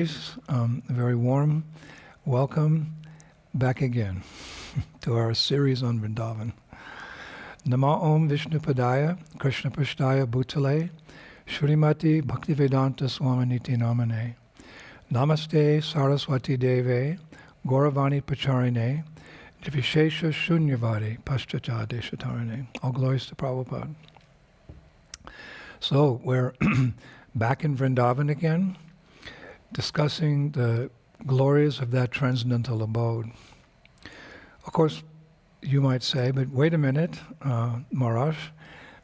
devotees, a very warm welcome back again to our series on Vrindavan. Nama Om Vishnu Padaya, Krishna Pashtaya Bhutale, Shrimati Bhaktivedanta Swaminiti Namane, Namaste Saraswati Deve, Gauravani Pacharine, Vishesha Shunyavadi Paschata Deshatarine. All glories to Prabhupada. So we're back in Vrindavan again, discussing the glories of that transcendental abode. Of course, you might say, but wait a minute, Maharaj,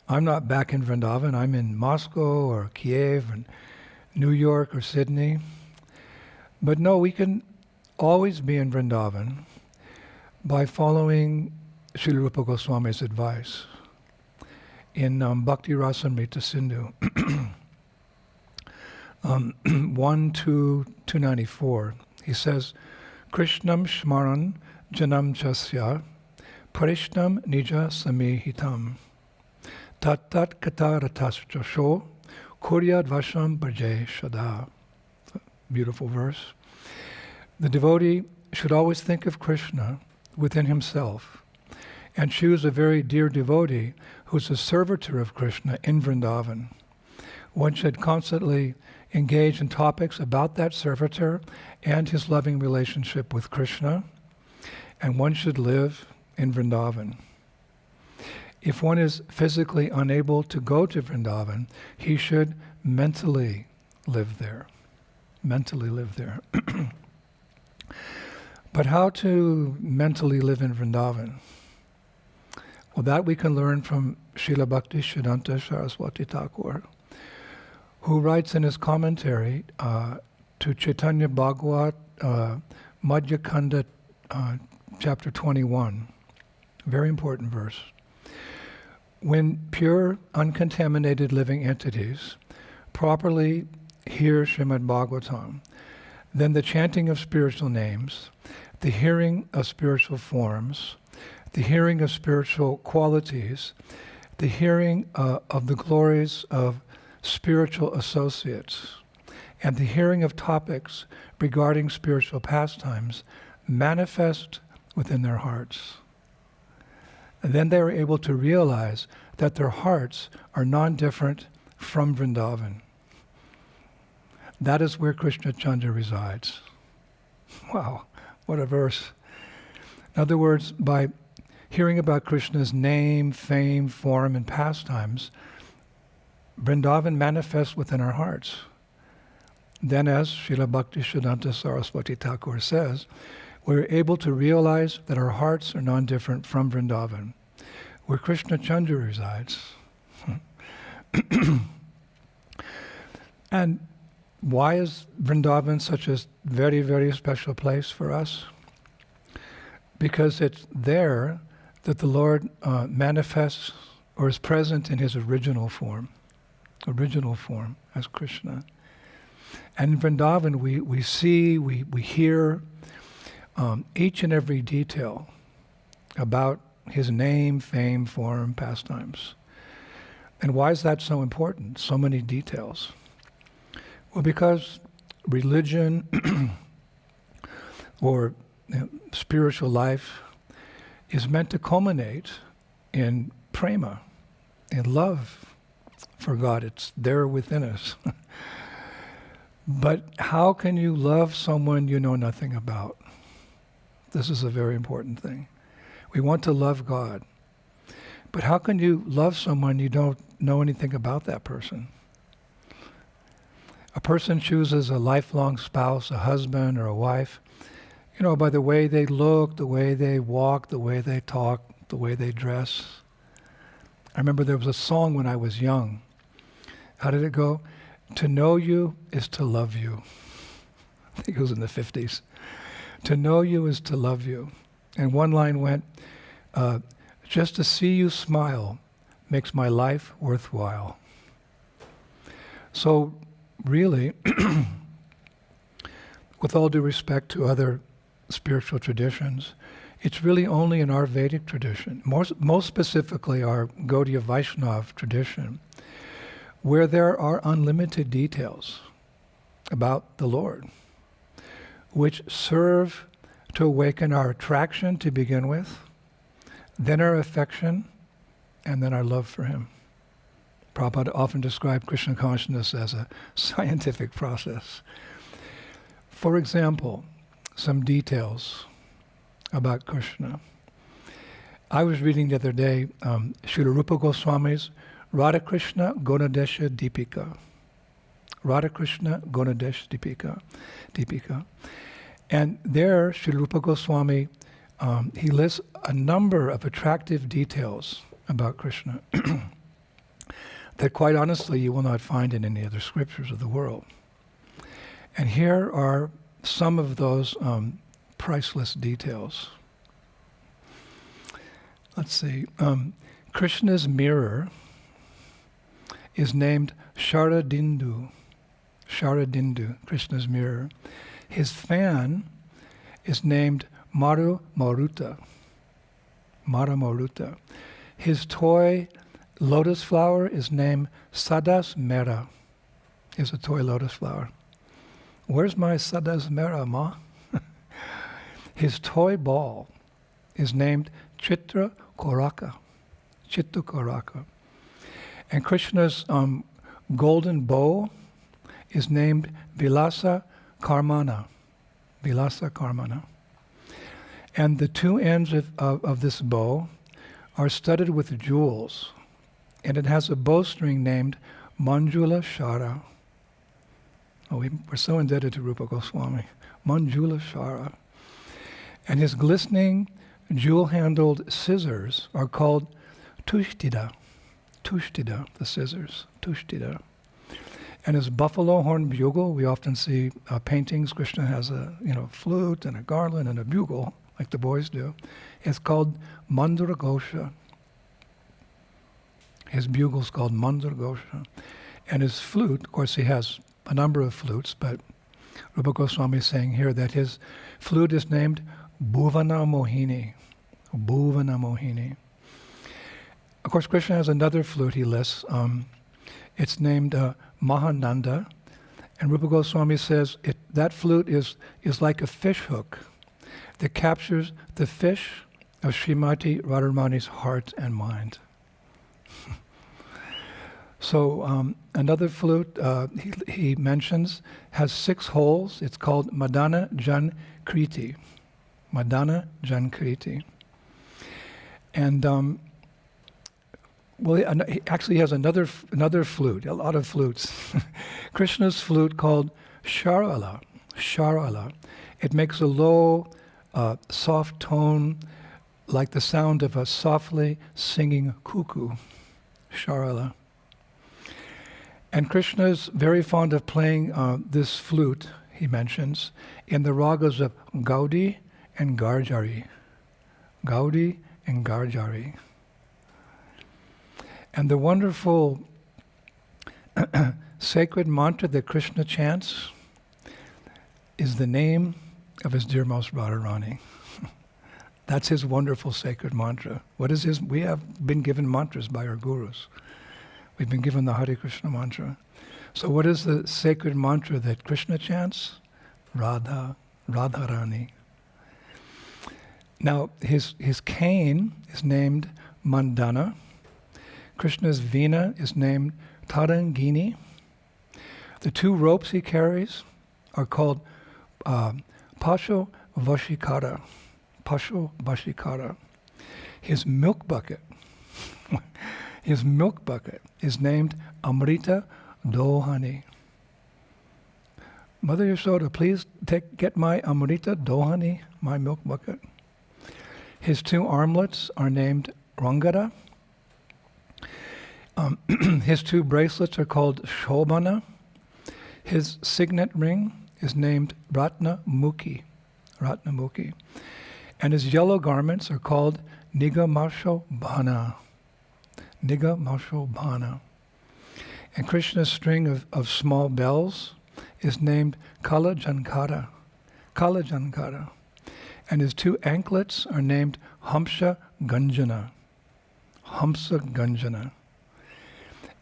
I'm not back in Vrindavan, I'm in Moscow or Kiev and New York or Sydney. But no, we can always be in Vrindavan by following Srila Rupa Goswami's advice in Bhakti Rasamrita Sindhu 1-294. He says, Krishnam Shmaran Janam Chasya Parishnam Nija Samihitam Tat Kata Ratascho Kuryad Vasham Bhaje Shada. Beautiful verse. The devotee should always think of Krishna within himself and choose a very dear devotee who's a servitor of Krishna in Vrindavan. One should constantly engage in topics about that servitor and his loving relationship with Krishna, and one should live in Vrindavan. If one is physically unable to go to Vrindavan, he should mentally live there. Mentally live there. But how to mentally live in Vrindavan? Well, that we can learn from Srila Bhakti Siddhanta Saraswati Thakur, who writes in his commentary to Chaitanya Bhagavat Madhya Khanda chapter 21. Very important verse. When pure, uncontaminated living entities properly hear Srimad Bhagavatam, then the chanting of spiritual names, the hearing of spiritual forms, the hearing of spiritual qualities, the hearing of the glories of spiritual associates, and the hearing of topics regarding spiritual pastimes manifest within their hearts. And then they are able to realize that their hearts are non-different from Vrindavan. That is where Krishna Chandra resides. Wow, what a verse. In other words, by hearing about Krishna's name, fame, form, and pastimes, Vrindavan manifests within our hearts. Then, as Srila Bhakti Siddhanta Saraswati Thakur says, we're able to realize that our hearts are non-different from Vrindavan, where Krishna Chandra resides. And why is Vrindavan such a very, very special place for us? Because it's there that the Lord manifests or is present in his original form as Krishna. And in Vrindavan we see, we hear each and every detail about his name, fame, form, pastimes. And why is that so important? So many details. Well, because religion or spiritual life is meant to culminate in prema, in love for God. It's there within us. But how can you love someone you know nothing about? This is a very important thing. We want to love God. But how can you love someone you don't know anything about that person? A person chooses a lifelong spouse, a husband or a wife, by the way they look, the way they walk, the way they talk, the way they dress. I remember there was a song when I was young. How did it go? To know you is to love you. I think it was in the 50s. To know you is to love you. And one line went, just to see you smile makes my life worthwhile. So really, with all due respect to other spiritual traditions, it's really only in our Vedic tradition, most specifically our Gaudiya Vaishnava tradition, where there are unlimited details about the Lord. which serve to awaken our attraction to begin with, then our affection, and then our love for him. Prabhupada often described Krishna consciousness as a scientific process. For example, some details about Krishna. I was reading the other day Srila Rupa Goswami's Radha Krishna Gunadesha Deepika. Radha Krishna Gunadesh Deepika. And there, Srila Rupa Goswami, he lists a number of attractive details about Krishna that quite honestly you will not find in any other scriptures of the world. And here are some of those priceless details. Let's see. Krishna's mirror is named Sharadindu. Sharadindu, Krishna's mirror. His fan is named Maru Maruta. Mara Maruta. His toy lotus flower is named Sadas Mera. Is a toy lotus flower. Where's my Sadas Mera, Ma? His toy ball is named Chitra Koraka. Chitra Koraka. And Krishna's golden bow is named Vilasa Karmana. Vilasa Karmana. And the two ends of this bow are studded with jewels. And it has a bowstring named Manjula Shara. Oh, we're so indebted to Rupa Goswami. Manjula Shara. And his glistening, jewel-handled scissors are called Tushtida. Tushtida, the scissors. Tushtida. And his buffalo horn bugle, we often see paintings. Krishna has a flute and a garland and a bugle, like the boys do. It's called Mandara Ghosha. His bugle's called Mandara Ghosha. And his flute, of course he has a number of flutes, but Rupa Goswami is saying here that his flute is named Bhuvana Mohini. Bhuvana Mohini. Of course, Krishna has another flute he lists. It's named Mahananda. And Rupa Goswami says that flute is like a fish hook that captures the fish of Srimati Radharani's heart and mind. So another flute he mentions has 6 holes. It's called Madana Jan Kriti. Madana Jan Kriti. And he actually has another flute, a lot of flutes. Krishna's flute called Sharala. Sharala. It makes a low, soft tone like the sound of a softly singing cuckoo. Sharala. And Krishna is very fond of playing this flute, he mentions, in the ragas of Gaudi and Garjari. Gaudi and Garjari. And the wonderful sacred mantra that Krishna chants is the name of his dearmost Radharani. That's his wonderful sacred mantra. What is his? We have been given mantras by our gurus. We've been given the Hare Krishna mantra. So what is the sacred mantra that Krishna chants? Radha, Radharani. Now, his cane is named Mandana. Krishna's veena is named Tarangini. The 2 ropes he carries are called Pasho Vashikara. Pasho Vashikara. His milk bucket is named Amrita Dohani. Mother Yashoda, please get my Amrita Dohani, my milk bucket. His 2 armlets are named Rangada. His 2 bracelets are called Shobhana. His signet ring is named Ratna Mukhi. Ratna Mukhi. And his yellow garments are called Nigamasho Bhana. Nigamasho Bhana. And Krishna's string of small bells is named Kala Jankara. Kala Jankara. And his 2 anklets are named Hamsa Ganjana. Hamsa Ganjana.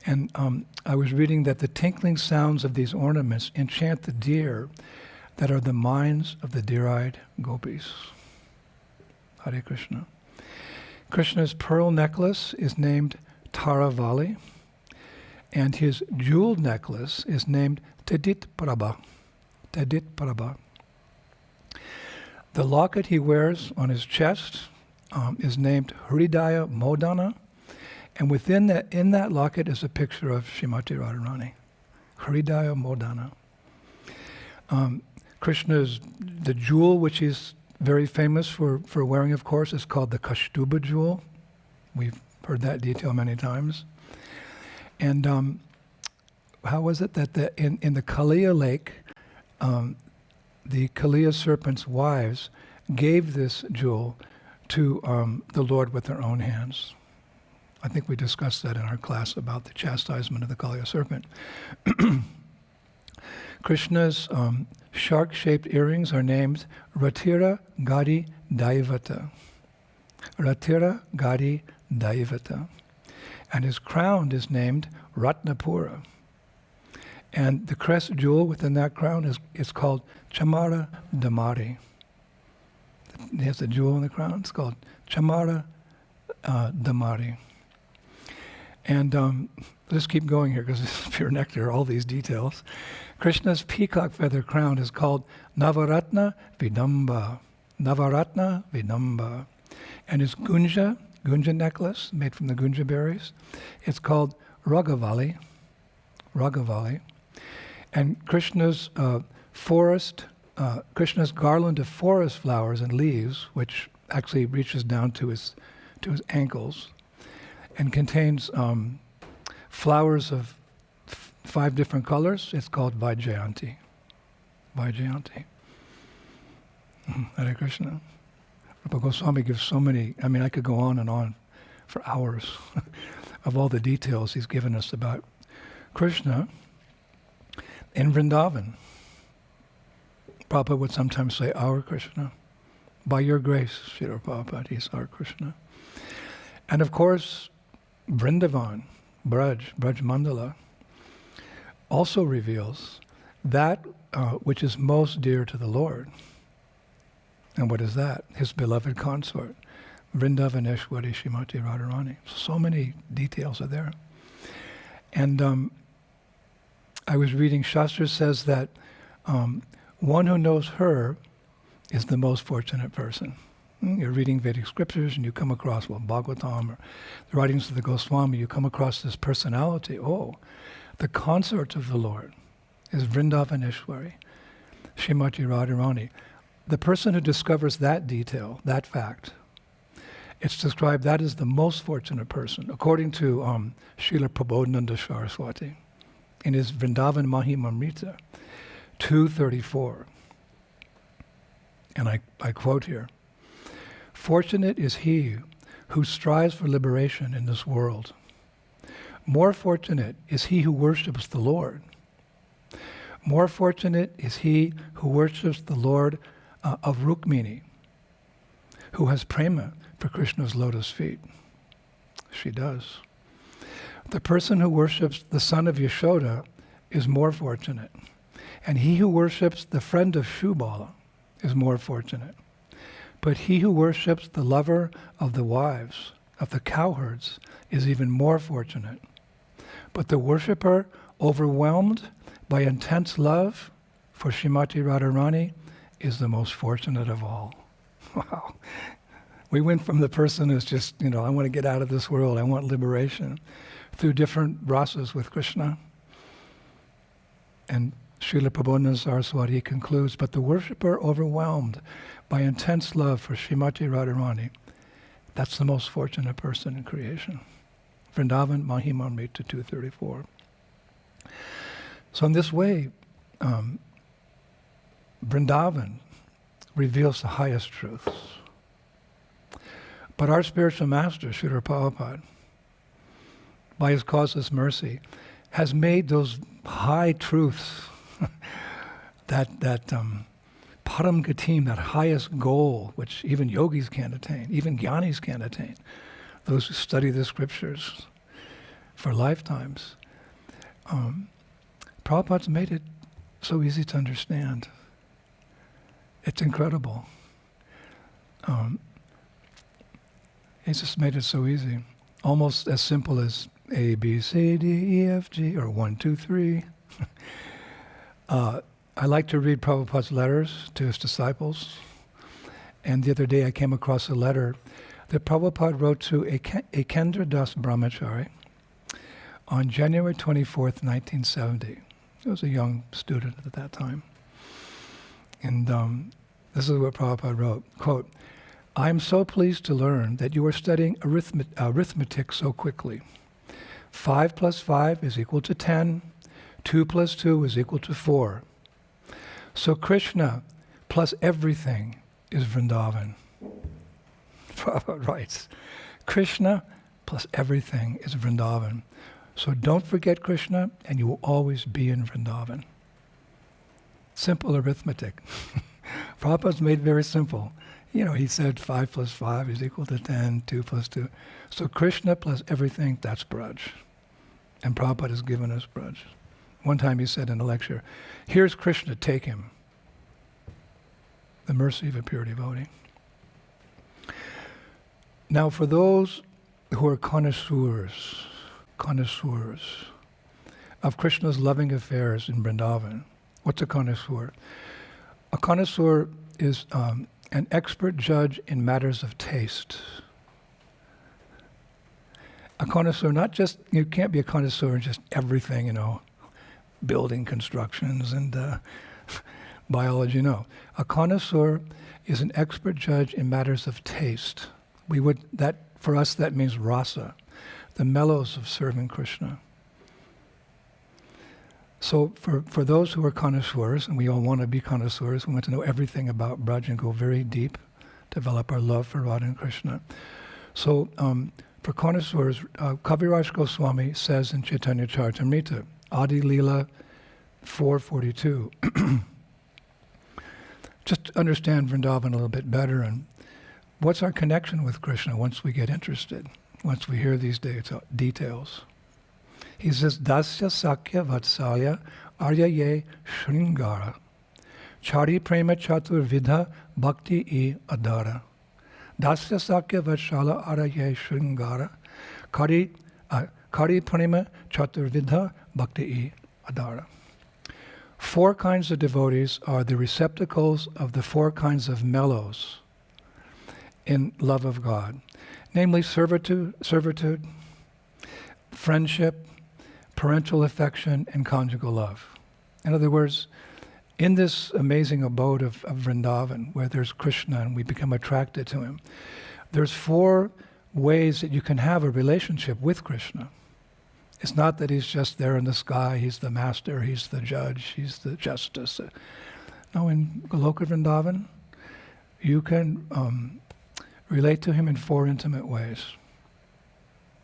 And I was reading that the tinkling sounds of these ornaments enchant the deer that are the minds of the deer-eyed gopis. Hare Krishna. Krishna's pearl necklace is named Taravali, and his jeweled necklace is named Tedit Prabha. Tedit Prabha. The locket he wears on his chest is named Hridaya Modana, and within in that locket is a picture of Srimati Radharani. Hridaya Modana. Krishna's, the jewel which he's very famous for wearing, of course, is called the Kaustubha jewel. We've heard that detail many times. And how was it that in the Kaliya lake, the Kaliya serpent's wives gave this jewel to the Lord with their own hands? I think we discussed that in our class about the chastisement of the Kaliya serpent. Krishna's shark-shaped earrings are named Ratira Gadi Daivata. Ratira Gadi Daivata. And his crown is named Ratnapura. And the crest jewel within that crown is called Chamara Damari. He has a jewel in the crown. It's called Chamara Damari. And let's keep going here because this is pure nectar, all these details. Krishna's peacock feather crown is called Navaratna Vidamba. Navaratna Vidamba. And his Gunja necklace, made from the Gunja berries, it's called Ragavali. Ragavali. And Krishna's Krishna's garland of forest flowers and leaves, which actually reaches down to his ankles, and contains flowers of 5 different colors. It's called Vaijayanti. Vaijayanti. Hare Krishna. Rupa Goswami gives so many, I could go on and on for hours of all the details he's given us about Krishna in Vrindavan. Prabhupada would sometimes say, our Krishna. By your grace, Srila Prabhupada, he's our Krishna. And of course, Vrindavan, Braj Mandala, also reveals that which is most dear to the Lord. And what is that? His beloved consort, Vrindavaneshwari Srimati Radharani. So many details are there. And I was reading, Shastra says that one who knows her is the most fortunate person. You're reading Vedic scriptures and you come across, Bhagavatam or the writings of the Goswami, you come across this personality. Oh, the consort of the Lord is Vrindavaneshwari, Srimati Radharani. The person who discovers that detail, that fact, it's described that is the most fortunate person, according to Srila Prabodhananda Saraswati in his Vrindavan Mahimamrita 234. And I quote here, "Fortunate is he who strives for liberation in this world. More fortunate is he who worships the Lord. More fortunate is he who worships the Lord of Rukmini, who has prema for Krishna's lotus feet." She does. The person who worships the son of Yashoda is more fortunate. And he who worships the friend of Shubala is more fortunate. But he who worships the lover of the wives, of the cowherds, is even more fortunate. But the worshipper overwhelmed by intense love for Srimati Radharani is the most fortunate of all. Wow. We went from the person who's just, I want to get out of this world, I want liberation, through different rasas with Krishna. And Srila Prabodhananda Saraswati concludes, but the worshipper overwhelmed by intense love for Srimati Radharani, that's the most fortunate person in creation. Vrindavan Mahimamrita 234. So in this way, Vrindavan reveals the highest truths. But our spiritual master, Srila Prabhupada, by his causeless mercy, has made those high truths, that param gatim, that highest goal, which even yogis can't attain, even jnanis can't attain, those who study the scriptures for lifetimes. Prabhupada's made it so easy to understand. It's incredible. He's just made it so easy. Almost as simple as A, B, C, D, E, F, G, or 1, 2, 3. I like to read Prabhupada's letters to his disciples. And the other day I came across a letter that Prabhupada wrote to a Kendra Brahmachari on January 24th, 1970. He was a young student at that time. And this is what Prabhupada wrote, quote, "I am so pleased to learn that you are studying arithmetic so quickly. 5 plus 5 is equal to 10. 2 plus 2 is equal to 4. So Krishna plus everything is Vrindavan." Prabhupada writes, Krishna plus everything is Vrindavan. So don't forget Krishna and you will always be in Vrindavan. Simple arithmetic. Prabhupada's made very simple. You know, he said 5 plus 5 is equal to 10, 2 plus 2. So Krishna plus everything, that's Braj. And Prabhupada has given us Braj. One time he said in a lecture, here's Krishna, take him. The mercy of a pure devotee. Now for those who are connoisseurs of Krishna's loving affairs in Vrindavan, what's a connoisseur? A connoisseur is an expert judge in matters of taste. A connoisseur, not just, you can't be a connoisseur in just everything, you know, building constructions and biology, no. A connoisseur is an expert judge in matters of taste. For us that means rasa, the mellows of serving Krishna. So for those who are connoisseurs, and we all want to be connoisseurs, we want to know everything about Braj and go very deep, develop our love for Radha and Krishna. So for connoisseurs, Kaviraj Goswami says in Chaitanya Charitamrita, Adi Leela 442, just to understand Vrindavan a little bit better and what's our connection with Krishna once we get interested, once we hear these details. He says, Dasya Sakya Vatsalya Aryaye Shringara Chari Prema Chatur Vidha Bhakti I Adara. Dasya Sakya Vatsalya Aryaye Shringara Kari Prema Chatur Vidha Bhakti I Adara. 4 kinds of devotees are the receptacles of the 4 kinds of mellows in love of God, namely servitude, friendship, parental affection, and conjugal love. In other words, in this amazing abode of Vrindavan, where there's Krishna and we become attracted to him, there's 4 ways that you can have a relationship with Krishna. It's not that he's just there in the sky, he's the master, he's the judge, he's the justice. No, in Goloka Vrindavan, you can relate to him in 4 intimate ways.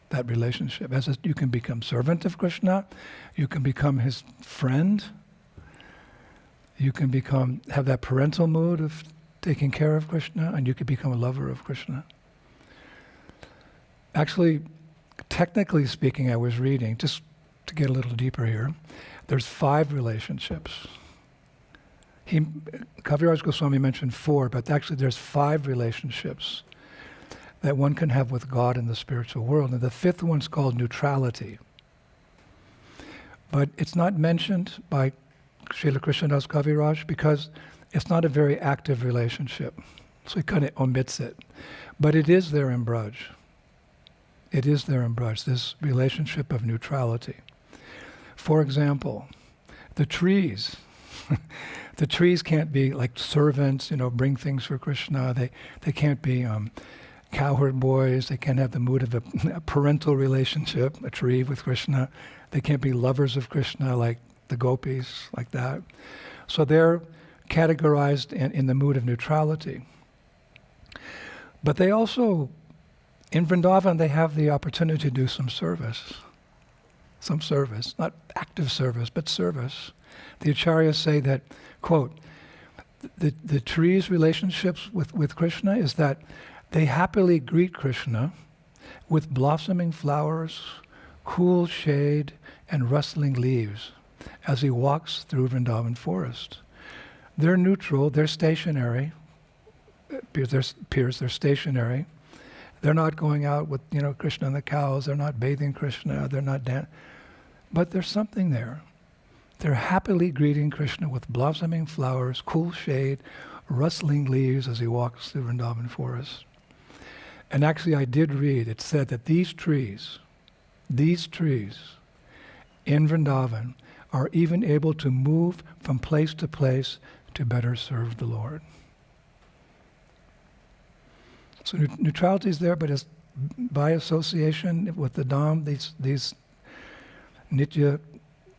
That relationship. You can become servant of Krishna, you can become his friend, you can have that parental mood of taking care of Krishna, and you can become a lover of Krishna. Actually, technically speaking, I was reading, just to get a little deeper here, there's 5 relationships. Kaviraj Goswami mentioned 4, but actually there's 5 relationships that one can have with God in the spiritual world. And the 5th one's called neutrality. But it's not mentioned by Srila Krishnadas Kaviraj because it's not a very active relationship. So he kind of omits it. But it is there in Braj. It is there in Braj, this relationship of neutrality. For example, the trees. The trees can't be like servants, bring things for Krishna. They can't be cowherd boys. They can't have the mood of a parental relationship, a tree with Krishna. They can't be lovers of Krishna like the gopis, like that. So they're categorized in the mood of neutrality. But they also, in Vrindavan, they have the opportunity to do some service. Not active service, but service. The acharyas say that, quote, the tree's relationships with Krishna is that they happily greet Krishna with blossoming flowers, cool shade, and rustling leaves as he walks through Vrindavan forest. They're neutral, they're stationary. They're stationary. They're not going out with, Krishna and the cows. They're not bathing Krishna. They're not but there's something there. They're happily greeting Krishna with blossoming flowers, cool shade, rustling leaves as he walks through Vrindavan forest. And actually I did read, it said that these trees in Vrindavan are even able to move from place to place to better serve the Lord. So neutrality is there, but it's by association with the Dham, these Nitya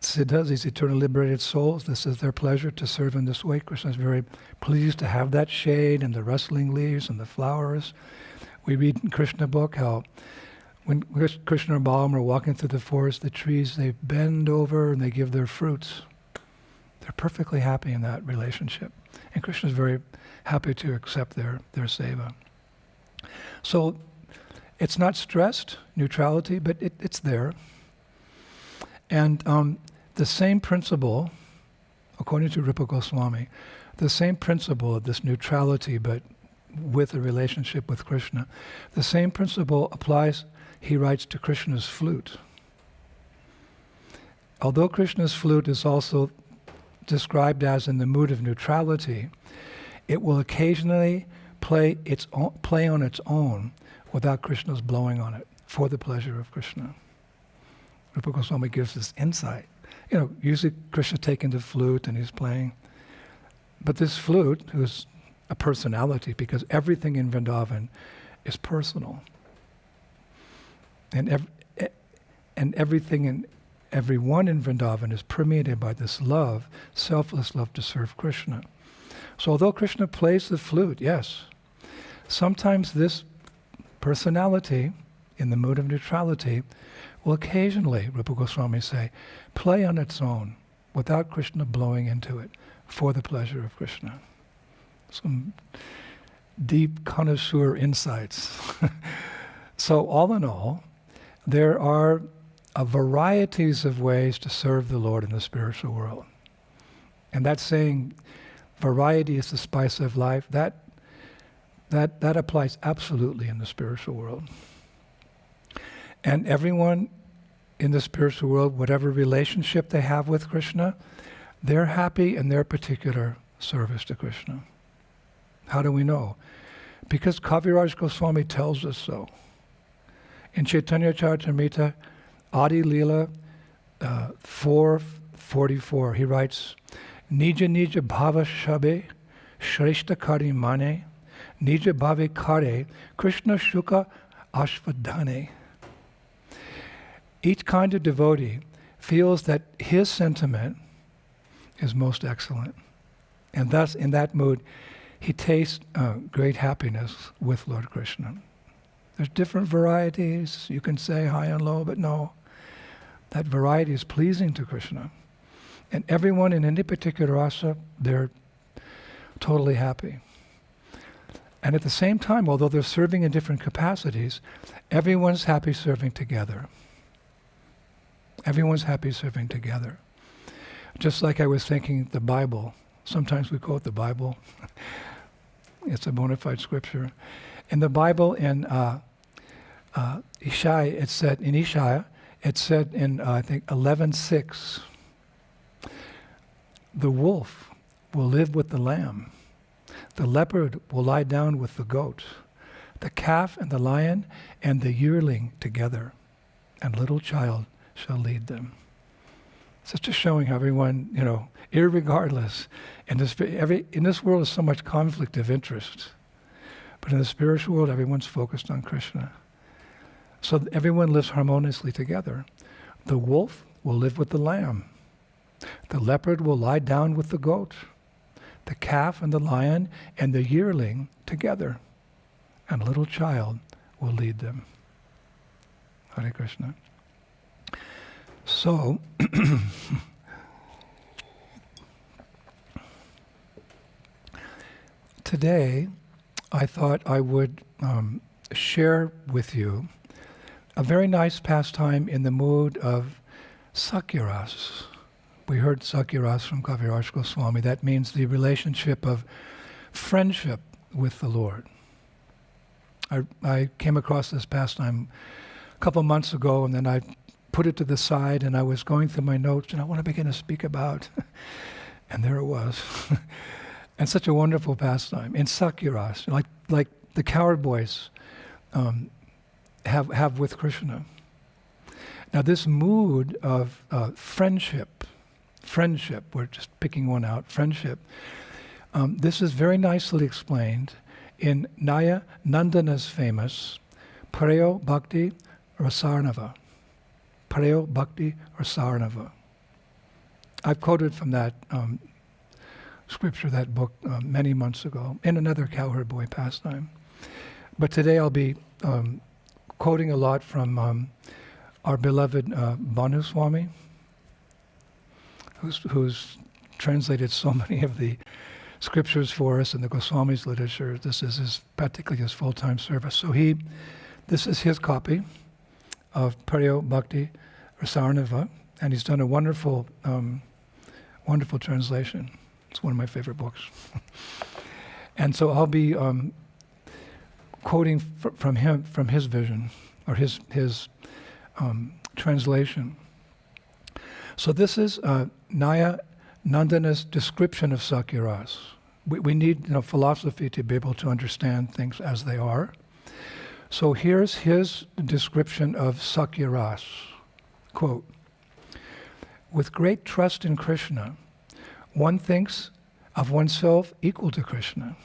Siddhas, these eternal liberated souls, this is their pleasure to serve in this way. Krishna is very pleased to have that shade and the rustling leaves and the flowers. We read in Krishna book how when Krishna and Balaram are walking through the forest, the trees, they bend over and they give their fruits. They're perfectly happy in that relationship. And Krishna is very happy to accept their seva. So it's not stressed, neutrality, but it's there. And the same principle, according to Rupa Goswami, the same principle of this neutrality, but with a relationship with Krishna, the same principle applies, he writes, to Krishna's flute. Although Krishna's flute is also described as in the mood of neutrality, it will occasionally play on its own without Krishna's blowing on it, for the pleasure of Krishna. Rupa Goswami gives this insight. Usually Krishna taking the flute and he's playing. But this flute, who's a personality, because everything in Vrindavan is personal. And everything and everyone in Vrindavan is permeated by this love, selfless love to serve Krishna. So although Krishna plays the flute, yes, sometimes this personality, in the mood of neutrality, will occasionally, Rupa Goswami say, play on its own without Krishna blowing into it for the pleasure of Krishna. Some deep connoisseur insights. So all in all, there are varieties of ways to serve the Lord in the spiritual world. And that saying, variety is the spice of life, that applies absolutely in the spiritual world. And everyone in the spiritual world, whatever relationship they have with Krishna, they're happy in their particular service to Krishna. How do we know? Because Kaviraj Goswami tells us so. In Chaitanya Charitamrita, Adi Leela 4:44, he writes, Nija Nija Bhava Shabe, Shreshta Kari Mane, Nija Bhave Kare, Krishna Shuka Ashvadhane. Each kind of devotee feels that his sentiment is most excellent. And thus, in that mood, he tastes great happiness with Lord Krishna. There's different varieties. You can say high and low, but no. That variety is pleasing to Krishna. And everyone in any particular rasa, they're totally happy. And at the same time, although they're serving in different capacities, everyone's happy serving together. Everyone's happy serving together. Just like I was thinking the Bible. Sometimes we quote the Bible. It's a bona fide scripture. In the Bible, in Ishaya, it said in I think 11:6, the wolf will live with the lamb. The leopard will lie down with the goat. The calf and the lion and the yearling together, and little child shall lead them. So it's just showing how everyone, irregardless, in this world is so much conflict of interest. But in the spiritual world, everyone's focused on Krishna. So everyone lives harmoniously together. The wolf will live with the lamb. The leopard will lie down with the goat. The calf and the lion and the yearling together. And a little child will lead them. Hare Krishna. So, today, I thought I would share with you a very nice pastime in the mood of Sakyaras, We heard Sakyaras from Kaviraj Goswami. That means the relationship of friendship with the Lord. I came across this pastime a couple months ago, and then I put it to the side, and I was going through my notes, and I want to begin to speak about, and there it was. And such a wonderful pastime in Sakyaras, like the cowherd boys have with Krishna. Now this mood of friendship, we're just picking one out, friendship, this is very nicely explained in Naya Nandana's famous Preo Bhakti Rasarnava. Preo Bhakti Rasarnava. I've quoted from that scripture, that book, many months ago, in another cowherd boy pastime. But today I'll be quoting a lot from our beloved Bhanu Swami, who's translated so many of the scriptures for us in the Goswami's literature. This is practically his full-time service. So this is his copy of Preo Bhakti Rasarnava, and he's done a wonderful translation. It's one of my favorite books. And so I'll be quoting from his vision, or his translation. So this is Naya Nandana's description of Sakyaras. We need philosophy to be able to understand things as they are. So here's his description of Sakyaras. Quote, "With great trust in Krishna, one thinks of oneself equal to Krishna.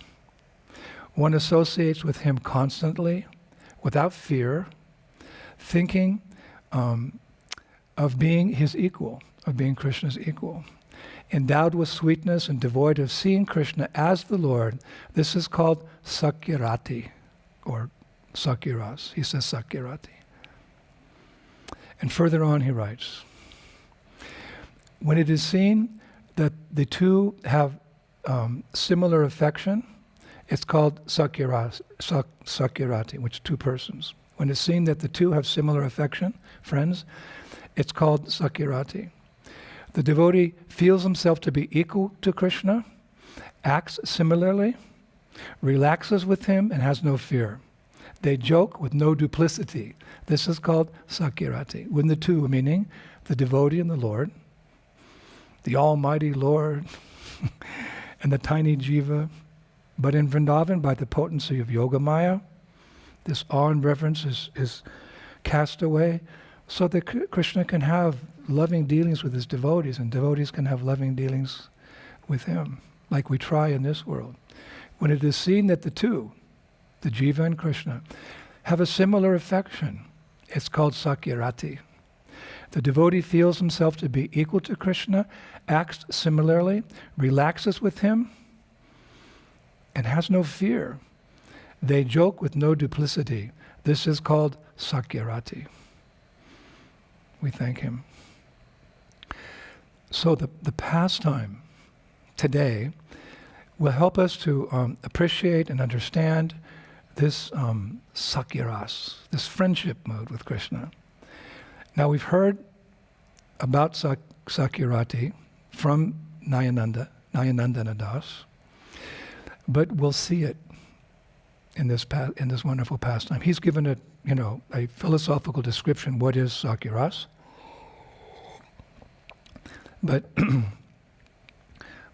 One associates with him constantly, without fear, thinking of being his equal, of being Krishna's equal. Endowed with sweetness and devoid of seeing Krishna as the Lord, this is called Sakyarati, or Sakyaras." He says Sakyarati. And further on he writes, "When it is seen that the two have similar affection, it's called Sakyarati, which is two persons. When it's seen that the two have similar affection, friends, it's called Sakyarati. The devotee feels himself to be equal to Krishna, acts similarly, relaxes with him, and has no fear. They joke with no duplicity. This is called Sakyarati. When the two, meaning the devotee and the Lord, the Almighty Lord and the tiny jiva, but in Vrindavan, by the potency of Yogamaya, this awe and reverence is cast away, so that Krishna can have loving dealings with his devotees, and devotees can have loving dealings with him, like we try in this world. When it is seen that the two, the jiva and Krishna, have a similar affection, it's called Sakyarati. The devotee feels himself to be equal to Krishna, acts similarly, relaxes with him, and has no fear. They joke with no duplicity. This is called Sakyarati." We thank him. So the pastime today will help us to appreciate and understand this Sakyaras, this friendship mode with Krishna. Now we've heard about Sakyarati from Nayanandana Das, but we'll see it in this wonderful pastime. He's given it, a philosophical description. What is Sakyaras? But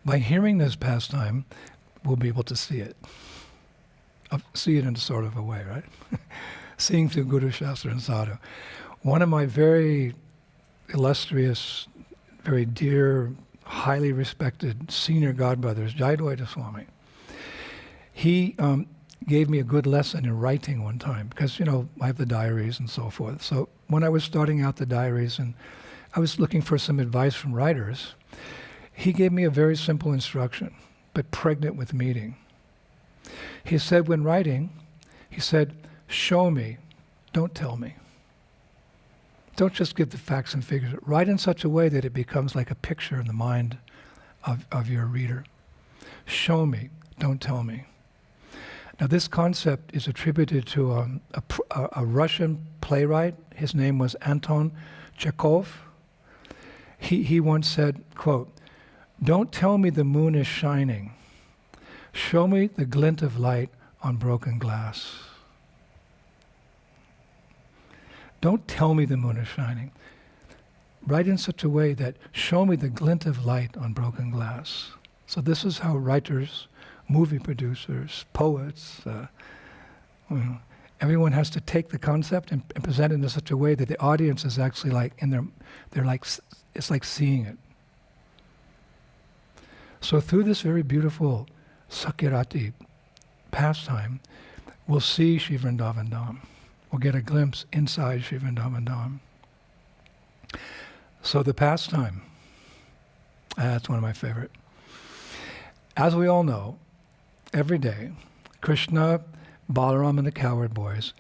by hearing this pastime, we'll be able to see it. See it in a sort of a way, right? Seeing through Guru, Shastra, and Sadhu. One of my very illustrious, very dear, highly respected senior godbrothers, Jayadvaita Swami, he gave me a good lesson in writing one time, because, I have the diaries and so forth. So when I was starting out the diaries and I was looking for some advice from writers, he gave me a very simple instruction, but pregnant with meaning. He said when writing, show me, don't tell me. Don't just give the facts and figures. Write in such a way that it becomes like a picture in the mind of your reader. Show me, don't tell me. Now this concept is attributed to a Russian playwright. His name was Anton Chekhov. He once said, quote, "Don't tell me the moon is shining. Show me the glint of light on broken glass." Don't tell me the moon is shining. Write in such a way that show me the glint of light on broken glass. So this is how writers, movie producers, poets, everyone has to take the concept and present it in such a way that the audience is actually like it's like seeing it. So through this very beautiful Sakirati pastime, we'll see Sri Vrindavan Dham. We'll get a glimpse inside Sri Vrindavan Dham. So the pastime, that's one of my favorite. As we all know, every day, Krishna, Balaram, and the cowherd boys,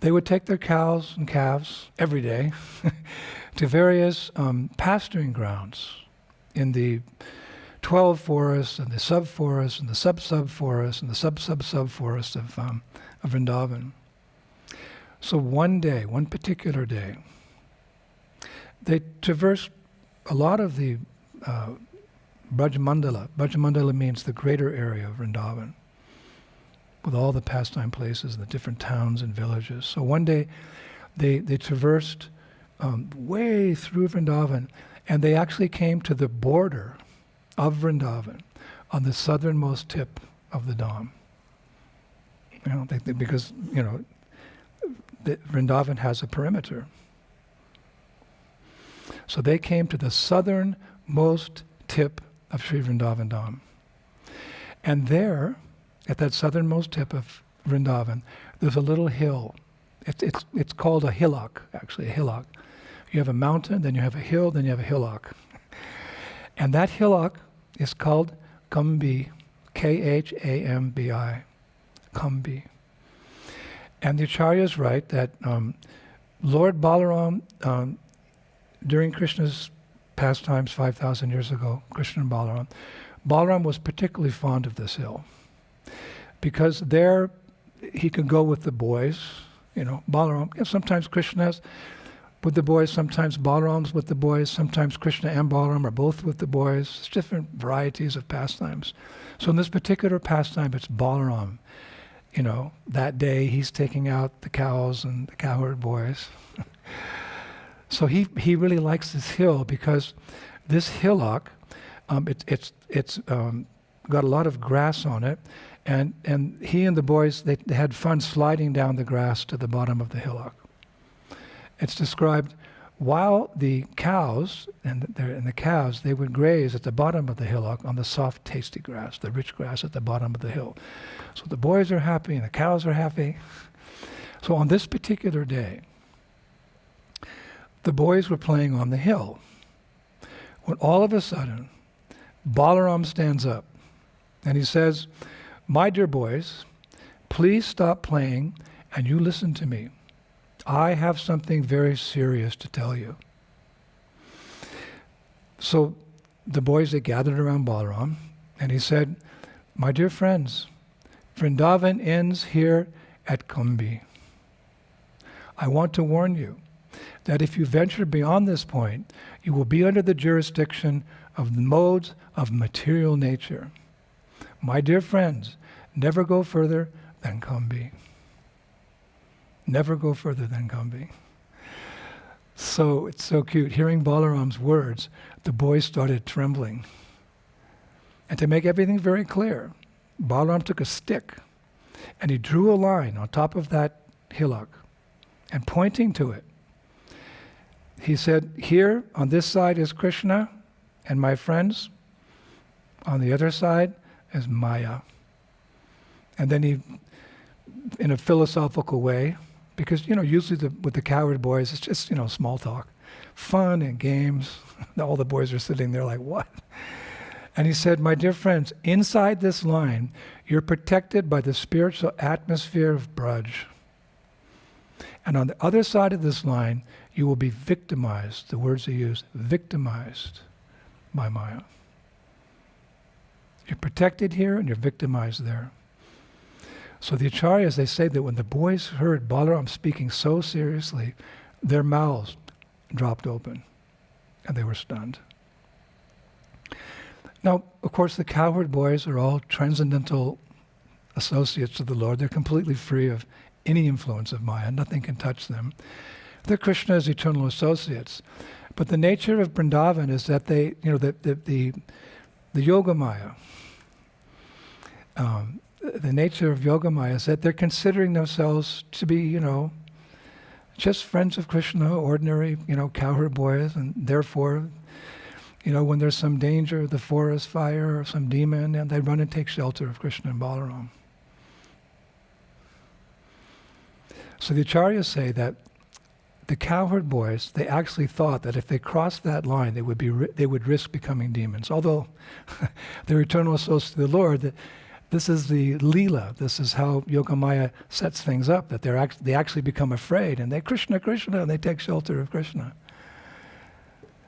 they would take their cows and calves every day to various pasturing grounds in the 12 forests and the sub-forests and the sub-sub-forests and the sub-sub-sub-forests of Vrindavan. So one day, one particular day, they traversed a lot of the Brajmandala. Brajmandala means the greater area of Vrindavan, with all the pastime places and the different towns and villages. So one day, they traversed way through Vrindavan, and they actually came to the border of Vrindavan on the southernmost tip of the Dham. Because Vrindavan has a perimeter. So they came to the southernmost tip of Sri Vrindavan Dham. And there, at that southernmost tip of Vrindavan, there's a little hill. It's called a hillock, actually, a hillock. You have a mountain, then you have a hill, then you have a hillock. And that hillock is called Khambi, Khambi, Khambi. And the acharyas write that Lord Balaram, during Krishna's pastimes 5,000 years ago, Krishna and Balaram was particularly fond of this hill, because there he could go with the boys, Balaram. Sometimes Krishna's with the boys, sometimes Balaram's with the boys, sometimes Krishna and Balaram are both with the boys. It's different varieties of pastimes. So in this particular pastime, it's Balaram. That day he's taking out the cows and the cowherd boys. So he really likes this hill because this hillock, it's got a lot of grass on it, and he and the boys they had fun sliding down the grass to the bottom of the hillock. It's described while the cows and the calves they would graze at the bottom of the hillock on the soft, tasty grass, the rich grass at the bottom of the hill. So the boys are happy and the cows are happy. So on this particular day, the boys were playing on the hill, when all of a sudden, Balaram stands up and he says, "My dear boys, please stop playing and you listen to me. I have something very serious to tell you." So the boys, they gathered around Balaram and he said, "My dear friends, Vrindavan ends here at Khambi. I want to warn you that if you venture beyond this point, you will be under the jurisdiction of the modes of material nature. My dear friends, never go further than Khambi. Never go further than Khambi." So it's so cute. Hearing Balaram's words, the boys started trembling. And to make everything very clear, Balaram took a stick and he drew a line on top of that hillock, and pointing to it, he said, "Here on this side is Krishna and my friends. On the other side is Maya." And then he, in a philosophical way, because usually with the cowherd boys it's just small talk, fun and games. All the boys are sitting there like, what? And he said, "My dear friends, inside this line, you're protected by the spiritual atmosphere of Braj. And on the other side of this line, you will be victimized," the words he used, victimized by Maya. You're protected here and you're victimized there. So the acharyas, they say that when the boys heard Balaram speaking so seriously, their mouths dropped open and they were stunned. Now, of course, the cowherd boys are all transcendental associates of the Lord. They're completely free of any influence of Maya. Nothing can touch them. They're Krishna's eternal associates. But the nature of Vrindavan is that the Yoga Maya, the nature of Yoga Maya is that they're considering themselves to be, just friends of Krishna, ordinary, cowherd boys, and therefore, when there's some danger, the forest fire or some demon, and they run and take shelter of Krishna and Balaram. So the acharyas say that the cowherd boys, they actually thought that if they crossed that line, they would risk becoming demons. Although they're eternal associates of the Lord, that this is the Leela. This is how Yogamaya sets things up, that they actually become afraid, and they Krishna, Krishna, and they take shelter of Krishna.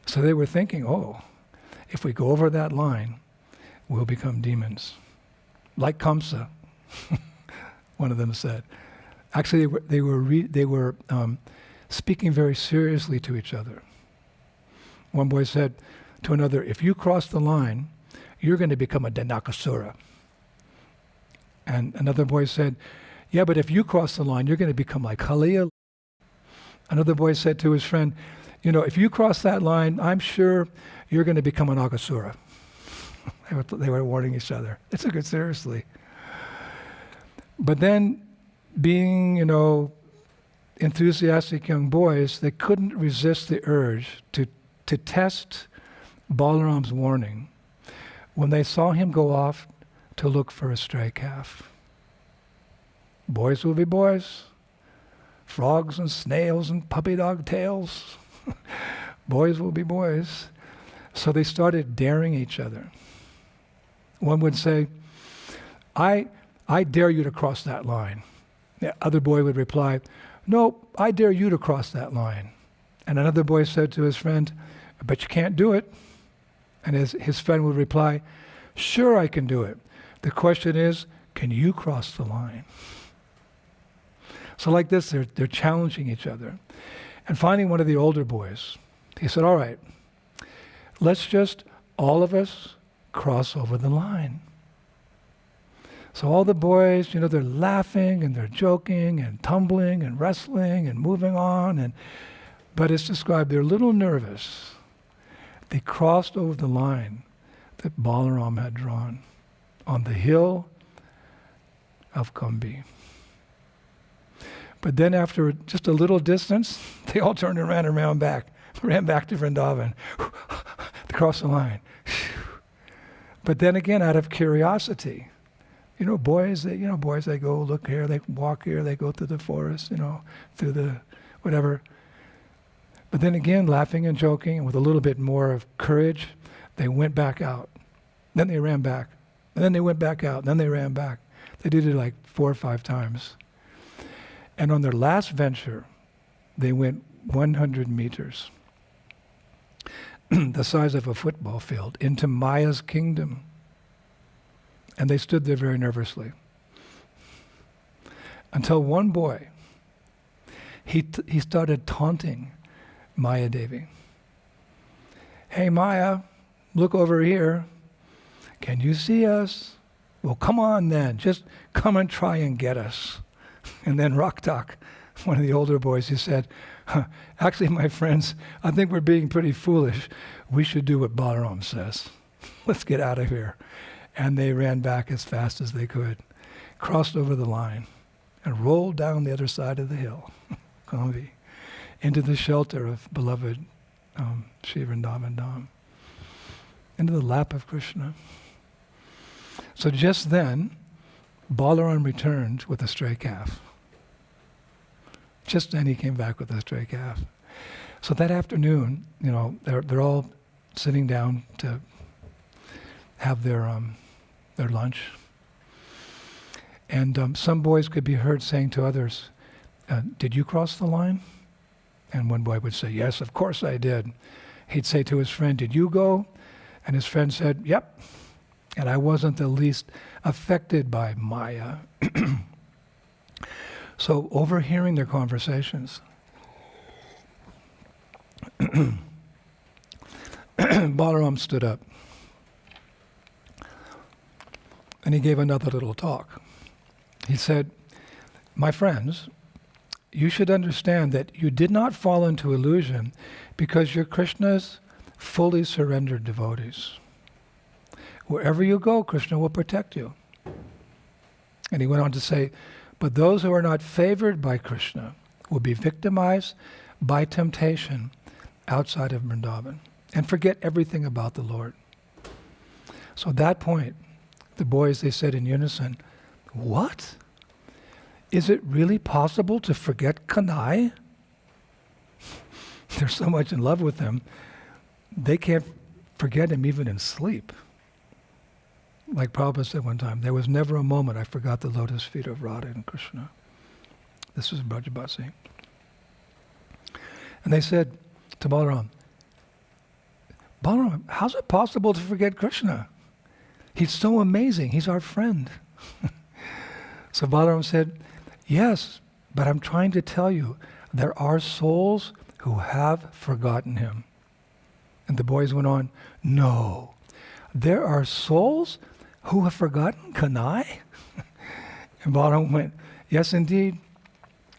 So they were thinking, if we go over that line, we'll become demons. Like Kamsa, one of them said. Actually, they were speaking very seriously to each other. One boy said to another, if you cross the line, you're going to become a Danakasura. And another boy said, yeah, but if you cross the line, you're going to become like Haliya. Another boy said to his friend, if you cross that line, I'm sure you're going to become an Agasura. They were warning each other. They took it seriously. But then, being, enthusiastic young boys, they couldn't resist the urge to test Balaram's warning when they saw him go off to look for a stray calf. Boys will be boys. Frogs and snails and puppy dog tails. Boys will be boys. So they started daring each other. One would say, I dare you to cross that line. The other boy would reply, no, I dare you to cross that line. And another boy said to his friend, but you can't do it. And his friend would reply, sure I can do it. The question is, can you cross the line? So like this, they're challenging each other. And finally, one of the older boys, he said, all right, let's just, all of us, cross over the line. So all the boys, they're laughing and they're joking and tumbling and wrestling and moving on. But it's described they're a little nervous. They crossed over the line that Balaram had drawn on the hill of Khambi. But then after just a little distance, they all turned and ran back to Vrindavan. They crossed the line. But then again, out of curiosity, boys, they go look here, they walk here, they go through the forest, through the whatever. But then again, laughing and joking, and with a little bit more of courage, they went back out. Then they ran back. And then they went back out. And then they ran back. They did it like 4 or 5 times. And on their last venture, they went 100 meters, the size of a football field, into Maya's kingdom. And they stood there very nervously. Until one boy, he started taunting Maya Devi. Hey Maya, look over here. Can you see us? Well, come on then. Just come and try and get us. And then Raktak, one of the older boys, he said, actually, my friends, I think we're being pretty foolish. We should do what Balaram says. Let's get out of here. And they ran back as fast as they could, crossed over the line, and rolled down the other side of the hill, Khambi, into the shelter of beloved Sri Vrindavan Dhama, into the lap of Krishna. So just then, Balaram returned with a stray calf. Just then he came back with a stray calf. So that afternoon, they're all sitting down to have their lunch. And some boys could be heard saying to others, did you cross the line? And one boy would say, yes, of course I did. He'd say to his friend, did you go? And his friend said, yep. And I wasn't the least affected by Maya. So overhearing their conversations, Balaram stood up. And he gave another little talk. He said, "My friends, you should understand that you did not fall into illusion because you're Krishna's fully surrendered devotees. Wherever you go, Krishna will protect you." And he went on to say, "But those who are not favored by Krishna will be victimized by temptation outside of Vrindavan and forget everything about the Lord." So at that point, the boys, they said in unison, "What? Is it really possible to forget Kanai?" They're so much in love with him, they can't forget him even in sleep. Like Prabhupada said one time, there was never a moment I forgot the lotus feet of Radha and Krishna. This was Brajabasi. And they said to Balaram, "Balaram, how's it possible to forget Krishna? He's so amazing. He's our friend." So Balaram said, "Yes, but I'm trying to tell you, there are souls who have forgotten him." And the boys went on, "No, there are souls who have forgotten Kanai?" And Balaram went, "Yes, indeed.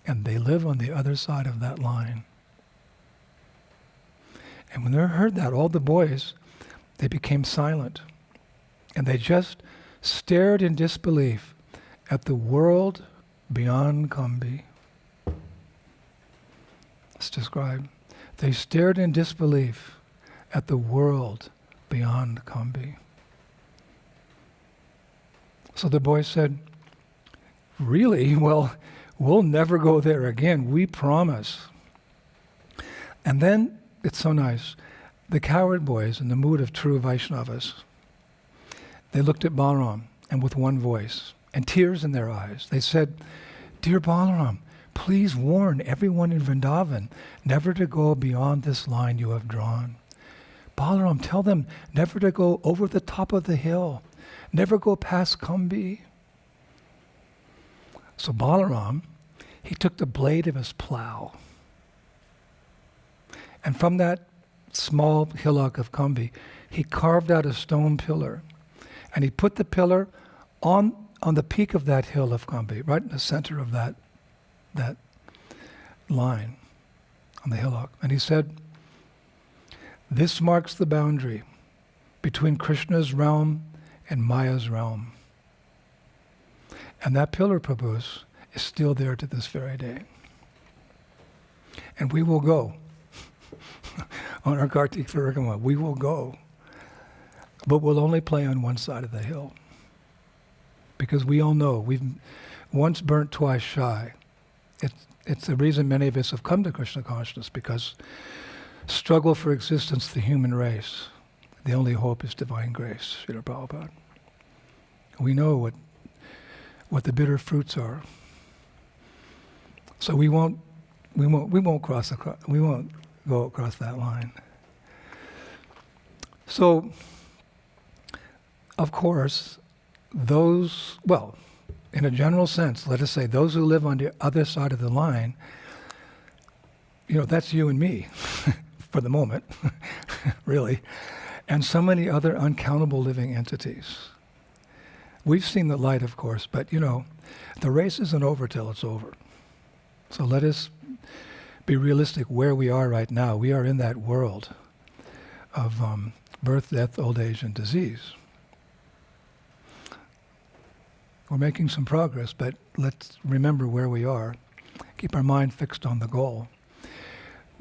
And they live on the other side of that line." And when they heard that, all the boys, they became silent. And they just stared in disbelief at the world beyond Khambi. Let's describe. They stared in disbelief at the world beyond Khambi. So the boy said, "Really? Well, we'll never go there again, we promise." And then, it's so nice, the cowherd boys, in the mood of true Vaishnavas, they looked at Balaram, and with one voice, and tears in their eyes, they said, "Dear Balaram, please warn everyone in Vrindavan never to go beyond this line you have drawn. Balaram, tell them never to go over the top of the hill, never go past Khambi." So Balaram, he took the blade of his plow, and from that small hillock of Khambi, he carved out a stone pillar, and he put the pillar on the peak of that hill of Khambi, right in the center of that line on the hillock. And he said, "This marks the boundary between Krishna's realm and Maya's realm." And that pillar, Prabhus, is still there to this very day. And we will go. On our Kartik Parikrama, we will go. But we'll only play on one side of the hill. Because we all know, we've once burnt, twice shy. It's the reason many of us have come to Krishna consciousness, because struggle for existence, the human race, the only hope is divine grace, Srila Prabhupada. We know what the bitter fruits are. So we won't go across that line. So, of course, in a general sense, let us say, those who live on the other side of the line, that's you and me, for the moment, really, and so many other uncountable living entities. We've seen the light, of course, but, the race isn't over till it's over. So let us be realistic where we are right now. We are in that world of birth, death, old age, and disease. We're making some progress, but let's remember where we are. Keep our mind fixed on the goal.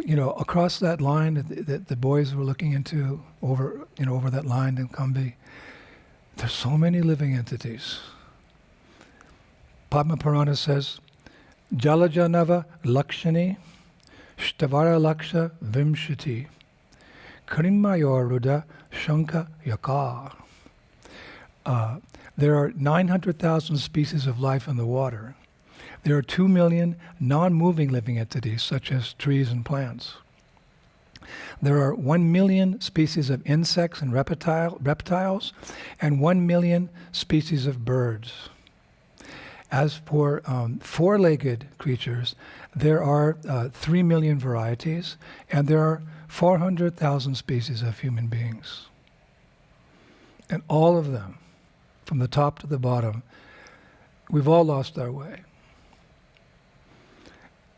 Across that line that the boys were looking into, over that line in Khambi, there's so many living entities. Padma Purana says, "Jalaja Nava Lakshani, Shtavara Laksha Vimshati, Krimmayor Ruda Shanka Yaka." There are 900,000 species of life in the water. There are 2 million non-moving living entities, such as trees and plants. There are 1 million species of insects and reptiles, and 1 million species of birds. As for four-legged creatures, there are 3 million varieties, and there are 400,000 species of human beings. And all of them from the top to the bottom. We've all lost our way.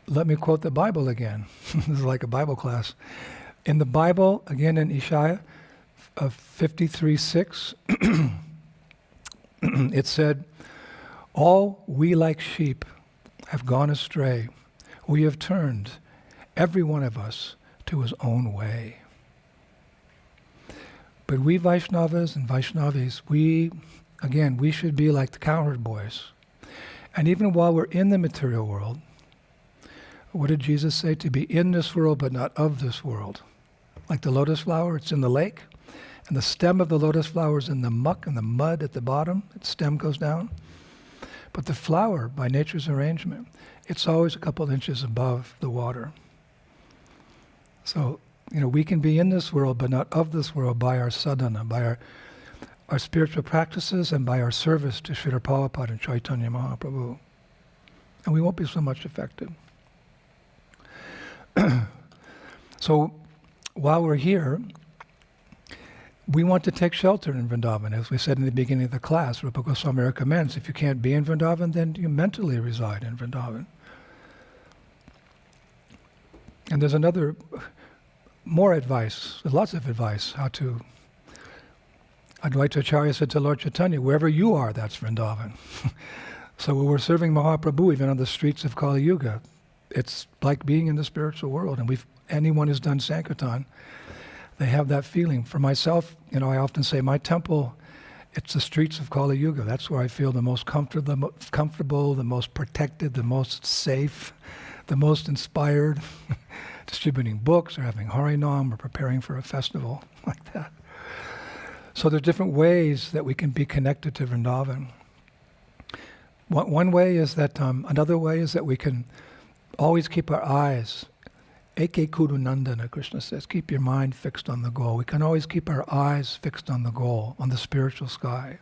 Let me quote the Bible again. This is like a Bible class. In the Bible, again in Isaiah 53:6, it said, "All we like sheep have gone astray. We have turned, every one of us, to his own way." But we Vaishnavas and Vaishnavis, we should be like the cowherd boys. And even while we're in the material world, what did Jesus say? To be in this world, but not of this world. Like the lotus flower, it's in the lake, and the stem of the lotus flower is in the muck and the mud at the bottom. Its stem goes down. But the flower, by nature's arrangement, it's always a couple inches above the water. So, we can be in this world, but not of this world by our sadhana, by our spiritual practices, and by our service to Srila Prabhupada and Chaitanya Mahaprabhu. And we won't be so much affected. So, while we're here, we want to take shelter in Vrindavan. As we said in the beginning of the class, Rupa Goswami recommends, if you can't be in Vrindavan, then you mentally reside in Vrindavan. And there's more advice, there's lots of advice, Advaita Acharya said to Lord Chaitanya, wherever you are, that's Vrindavan. So when we're serving Mahaprabhu, even on the streets of Kali Yuga, it's like being in the spiritual world. And anyone who's done Sankirtan, they have that feeling. For myself, I often say my temple, it's the streets of Kali Yuga. That's where I feel the most comfortable, the most protected, the most safe, the most inspired, distributing books or having Harinam or preparing for a festival like that. So there are different ways that we can be connected to Vrindavan. One way is that, another way is that we can always keep our eyes, Eke Kudu Nandana, Krishna says, keep your mind fixed on the goal. We can always keep our eyes fixed on the goal, on the spiritual sky.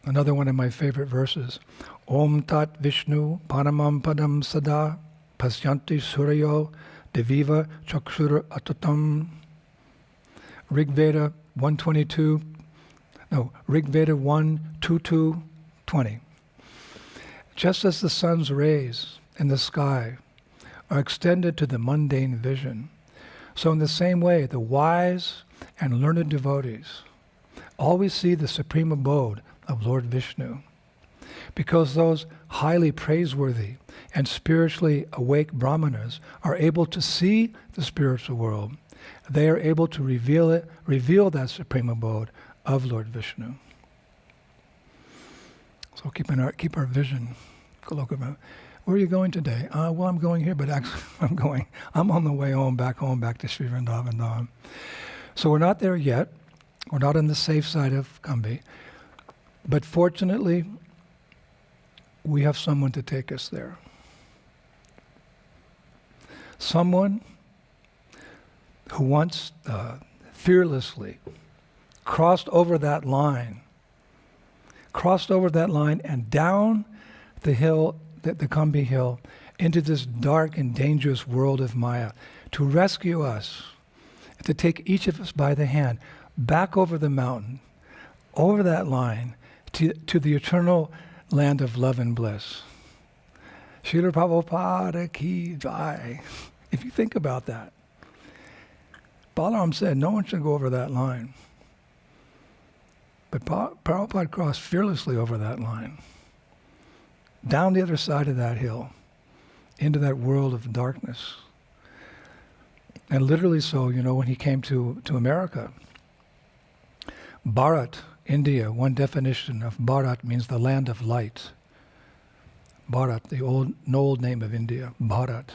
Another one of my favorite verses, Om Tat Vishnu Paramam Padam Sada Pasyanti Suryo Deviva Chakshura Atatam. Rigveda 1:22, Rigveda 1:22-20. Just as the sun's rays in the sky are extended to the mundane vision, so in the same way the wise and learned devotees always see the supreme abode of Lord Vishnu. Because those highly praiseworthy and spiritually awake brahmanas are able to see the spiritual world, they are able to reveal that supreme abode of Lord Vishnu. So keep our vision. Where are you going today? Well, I'm going here, but actually I'm on the way back to Sri Vrindavan Dhama. So we're not there yet. We're not on the safe side of Khambi. But fortunately, we have someone to take us there. Someone who once fearlessly crossed over that line and down the hill, the Khambi Hill, into this dark and dangerous world of Maya, to rescue us, to take each of us by the hand, back over the mountain, over that line, to the eternal land of love and bliss. Srila Prabhupada ki jai. If you think about that, Balaram said no one should go over that line. But Prabhupada crossed fearlessly over that line, down the other side of that hill, into that world of darkness. And literally so, when he came to America, Bharat, India, one definition of Bharat means the land of light. Bharat, the old name of India, Bharat.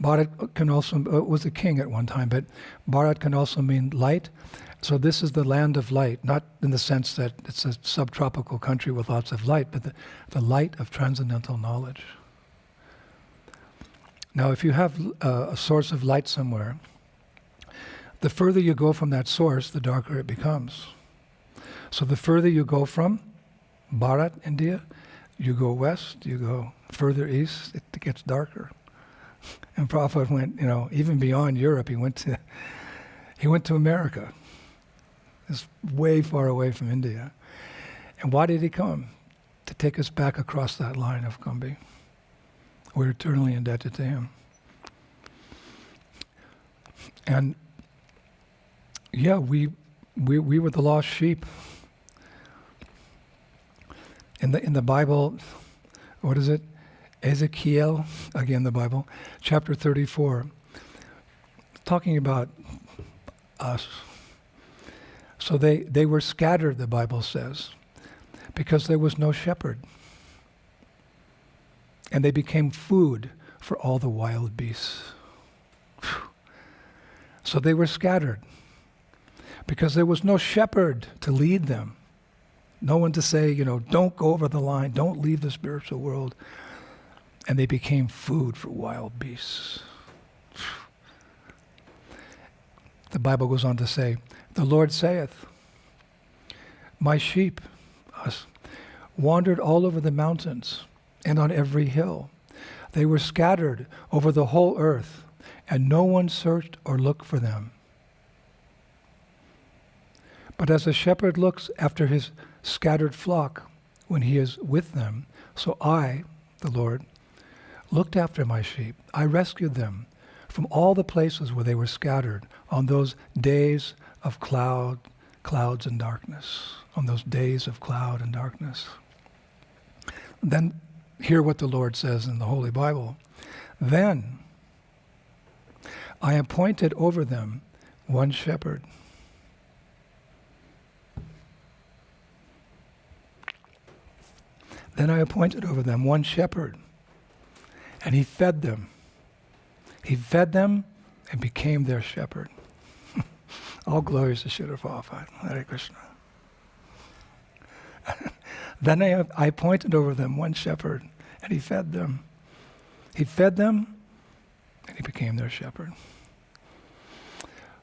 Bharat can also, was a king at one time, but Bharat can also mean light. So this is the land of light, not in the sense that it's a subtropical country with lots of light, but the light of transcendental knowledge. Now, if you have a source of light somewhere, the further you go from that source, the darker it becomes. So the further you go from Bharat, India, you go west, you go further east, it gets darker. And Prabhupada went, even beyond Europe, he went to America. It's way far away from India. And why did he come? To take us back across that line of Khambi. We're eternally indebted to him. And yeah, we were the lost sheep. In the Bible, what is it? Ezekiel, again the Bible, chapter 34, talking about us. So they were scattered, the Bible says, because there was no shepherd. And they became food for all the wild beasts. So they were scattered because there was no shepherd to lead them. No one to say, don't go over the line, don't leave the spiritual world. And they became food for wild beasts. The Bible goes on to say, the Lord saith, my sheep, us, wandered all over the mountains and on every hill. They were scattered over the whole earth, and no one searched or looked for them. But as a shepherd looks after his scattered flock when he is with them, so I, the Lord, looked after my sheep. I rescued them from all the places where they were scattered on those days of clouds and darkness, on those days of cloud and darkness. Then hear what the Lord says in the Holy Bible. Then I appointed over them one shepherd. Then I appointed over them one shepherd, and he fed them. He fed them and became their shepherd. All glories to Srila Prabhupada. Hare Krishna. Then I appointed over them one shepherd, and he fed them. He fed them, and he became their shepherd.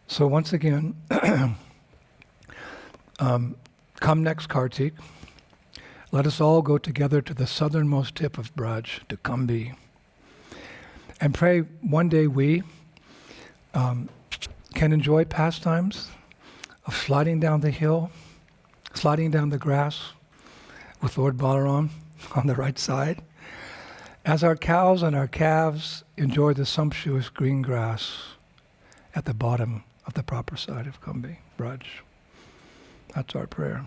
So once again, come next Kartik, let us all go together to the southernmost tip of Braj, to Khambi, and pray one day we can enjoy pastimes of sliding down the hill, sliding down the grass with Lord Balaram on the right side, as our cows and our calves enjoy the sumptuous green grass at the bottom of the proper side of Khambi, Braj. That's our prayer.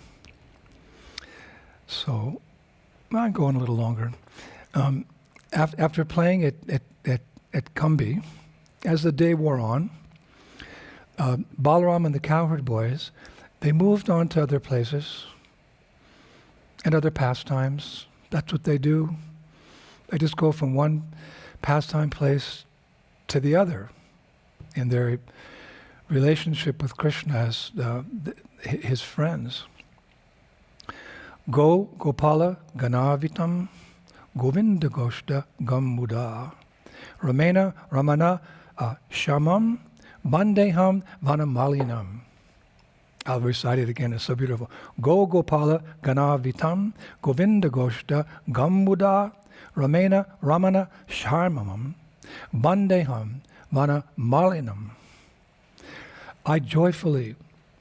So, I'm going a little longer. After playing at Khambi, as the day wore on, Balaram and the cowherd boys, they moved on to other places and other pastimes. That's what they do. They just go from one pastime place to the other in their relationship with Krishna as his friends. Go Gopala Ganavitam Govinda Goshta Gambuda Ramena Ramana Shamam Bandeham Vanamalinam. I'll recite it again, it's so beautiful. Go Gopala Ganavitam Govinda Goshta Gambuda Ramena Ramana Sharmamam Bandeham Vanamalinam. I joyfully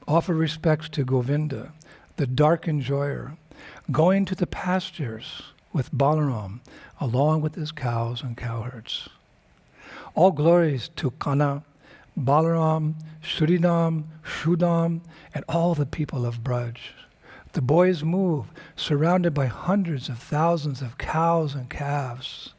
offer respects to Govinda, the dark enjoyer, going to the pastures with Balaram, along with his cows and cowherds. All glories to Kana, Balaram, Surinam, Shudam, and all the people of Braj. The boys move, surrounded by hundreds of thousands of cows and calves.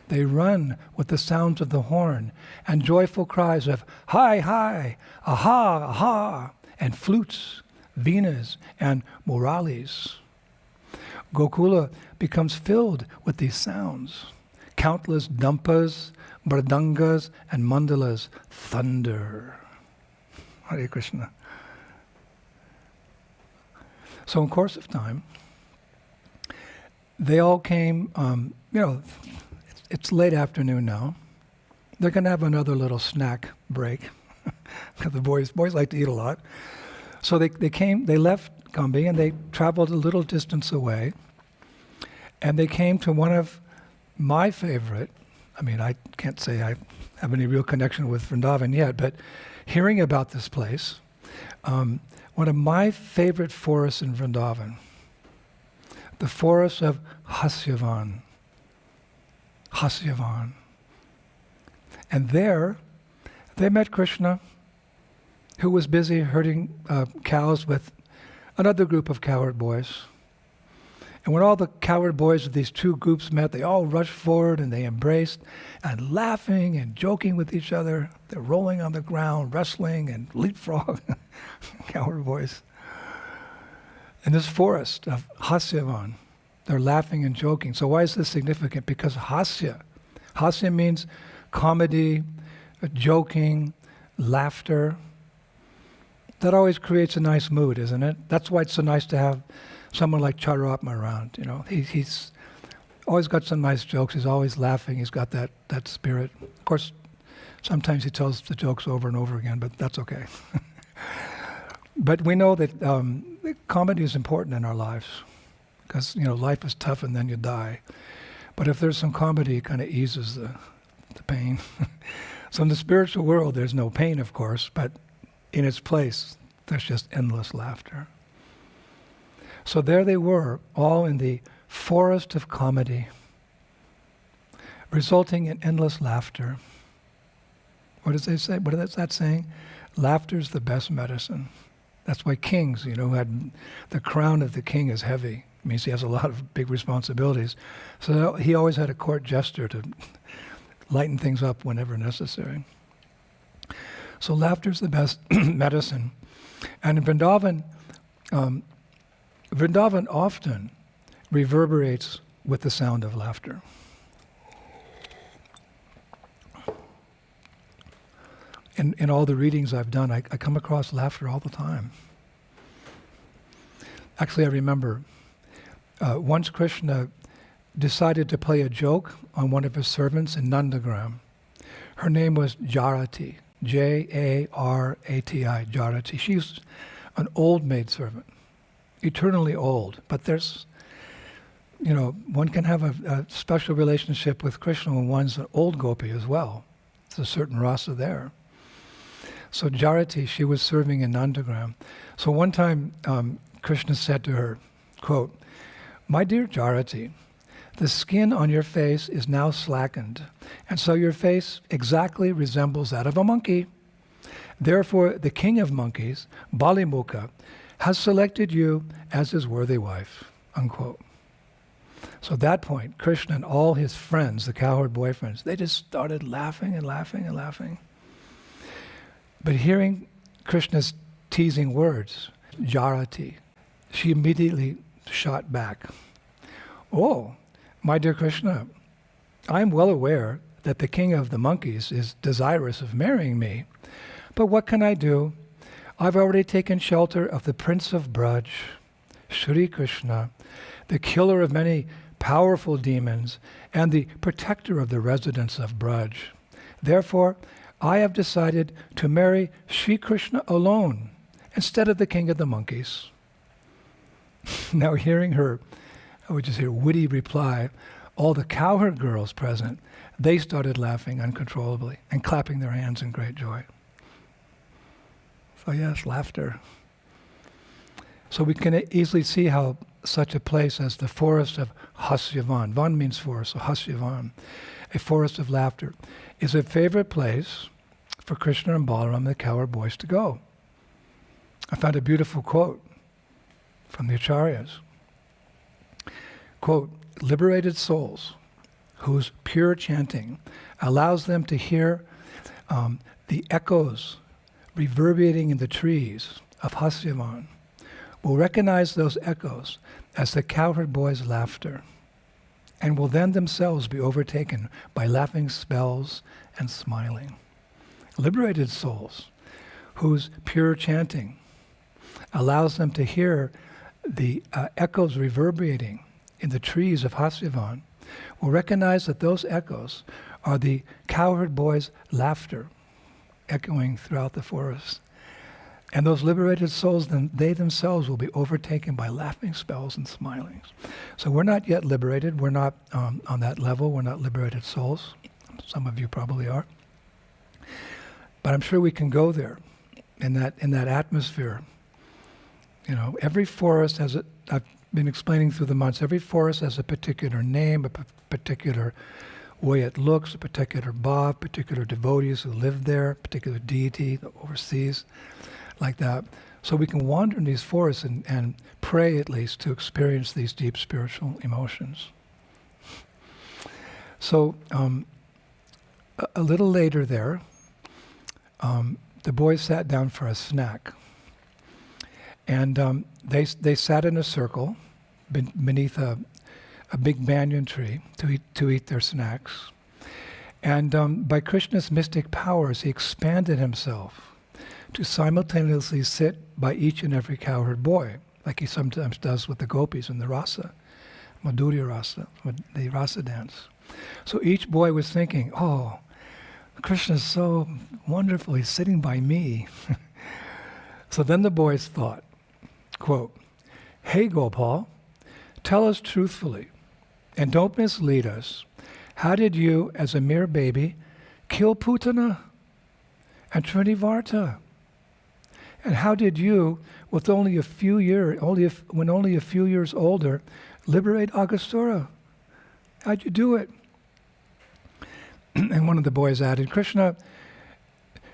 They run with the sounds of the horn and joyful cries of hi, hi, aha, aha, and flutes, venas, and muralis. Gokula becomes filled with these sounds. Countless dampas, mridangas, and mandalas thunder. Hare Krishna. So in course of time, they all came, it's late afternoon now. They're going to have another little snack break. Because the boys like to eat a lot. So they left Khambi and they traveled a little distance away. And they came to one of my favorite, I can't say I have any real connection with Vrindavan yet, but hearing about this place, one of my favorite forests in Vrindavan, the forest of Hacievan. Hacievan. And there, they met Krishna, who was busy herding cows with another group of cowherd boys. And when all the cowherd boys of these two groups met, they all rushed forward and they embraced and laughing and joking with each other. They're rolling on the ground, wrestling and leapfrog, cowherd boys. In this forest of Hacievan, they're laughing and joking. So why is this significant? Because hasya means comedy, joking, laughter. That always creates a nice mood, isn't it? That's why it's so nice to have someone like Charuatma around. You know, he's always got some nice jokes. He's always laughing. He's got that spirit. Of course, sometimes he tells the jokes over and over again, but that's okay. But we know that comedy is important in our lives because, you know, life is tough and then you die. But if there's some comedy, it kind of eases the pain. So in the spiritual world, there's no pain, of course, but in its place, there's just endless laughter. So there they were, all in the forest of comedy, resulting in endless laughter. What does they say? What is that saying? Laughter's the best medicine. That's why kings, you know, had the crown of the king is heavy. It means he has a lot of big responsibilities. So he always had a court jester to lighten things up whenever necessary. So laughter's the best medicine. And in Vrindavan, Vrindavan often reverberates with the sound of laughter. In all the readings I've done, I come across laughter all the time. Actually, I remember once Krishna decided to play a joke on one of his servants in Nandagram. Her name was Jarati, Jarati, Jarati. She's an old maidservant, eternally old. But there's, you know, one can have a special relationship with Krishna when one's an old gopi as well. There's a certain rasa there. So Jarati, she was serving in Nandagram. So one time, Krishna said to her, quote, "My dear Jarati, the skin on your face is now slackened, and so your face exactly resembles that of a monkey. Therefore, the king of monkeys, Balimukha, has selected you as his worthy wife," unquote. So at that point, Krishna and all his friends, the cowherd boyfriends, they just started laughing and laughing and laughing. But hearing Krishna's teasing words, Jarati, she immediately shot back. "Oh, my dear Krishna, I am well aware that the king of the monkeys is desirous of marrying me, but what can I do? I've already taken shelter of the Prince of Braj, Shri Krishna, the killer of many powerful demons and the protector of the residents of Braj. Therefore, I have decided to marry Shri Krishna alone instead of the king of the monkeys." Now hearing her, I would just hear witty reply, all the cowherd girls present, they started laughing uncontrollably and clapping their hands in great joy. So yes, laughter. So we can easily see how such a place as the forest of Hacievan, Van means forest, so Hacievan, a forest of laughter, is a favorite place for Krishna and Balaram, the cowherd boys, to go. I found a beautiful quote from the Acharyas. Quote, "Liberated souls whose pure chanting allows them to hear the echoes reverberating in the trees of Hacievan will recognize those echoes as the cowherd boys' laughter and will then themselves be overtaken by laughing spells and smiling." Liberated souls whose pure chanting allows them to hear the echoes reverberating in the trees of Hacievan will recognize that those echoes are the cowherd boys' laughter echoing throughout the forest. And those liberated souls, then they themselves will be overtaken by laughing spells and smilings. So we're not yet liberated. We're not on that level. We're not liberated souls. Some of you probably are. But I'm sure we can go there in that atmosphere Every forest has I've been explaining through the months, every forest has a particular name, a particular way it looks, a particular bhav, particular devotees who live there, particular deity that oversees, like that. So we can wander in these forests and pray at least to experience these deep spiritual emotions. So a little later there, the boys sat down for a snack. And they sat in a circle beneath a big banyan tree to eat their snacks. And by Krishna's mystic powers, he expanded himself to simultaneously sit by each and every cowherd boy, like he sometimes does with the gopis in the rasa, Madhurya rasa, the rasa dance. So each boy was thinking, oh, Krishna's so wonderful, he's sitting by me. So then the boys thought, quote, "Hey Gopal, tell us truthfully, and don't mislead us. How did you, as a mere baby, kill Putana and Trinivarta? And how did you, with only a few years older, liberate Agastura? How'd you do it?" And one of the boys added, "Krishna,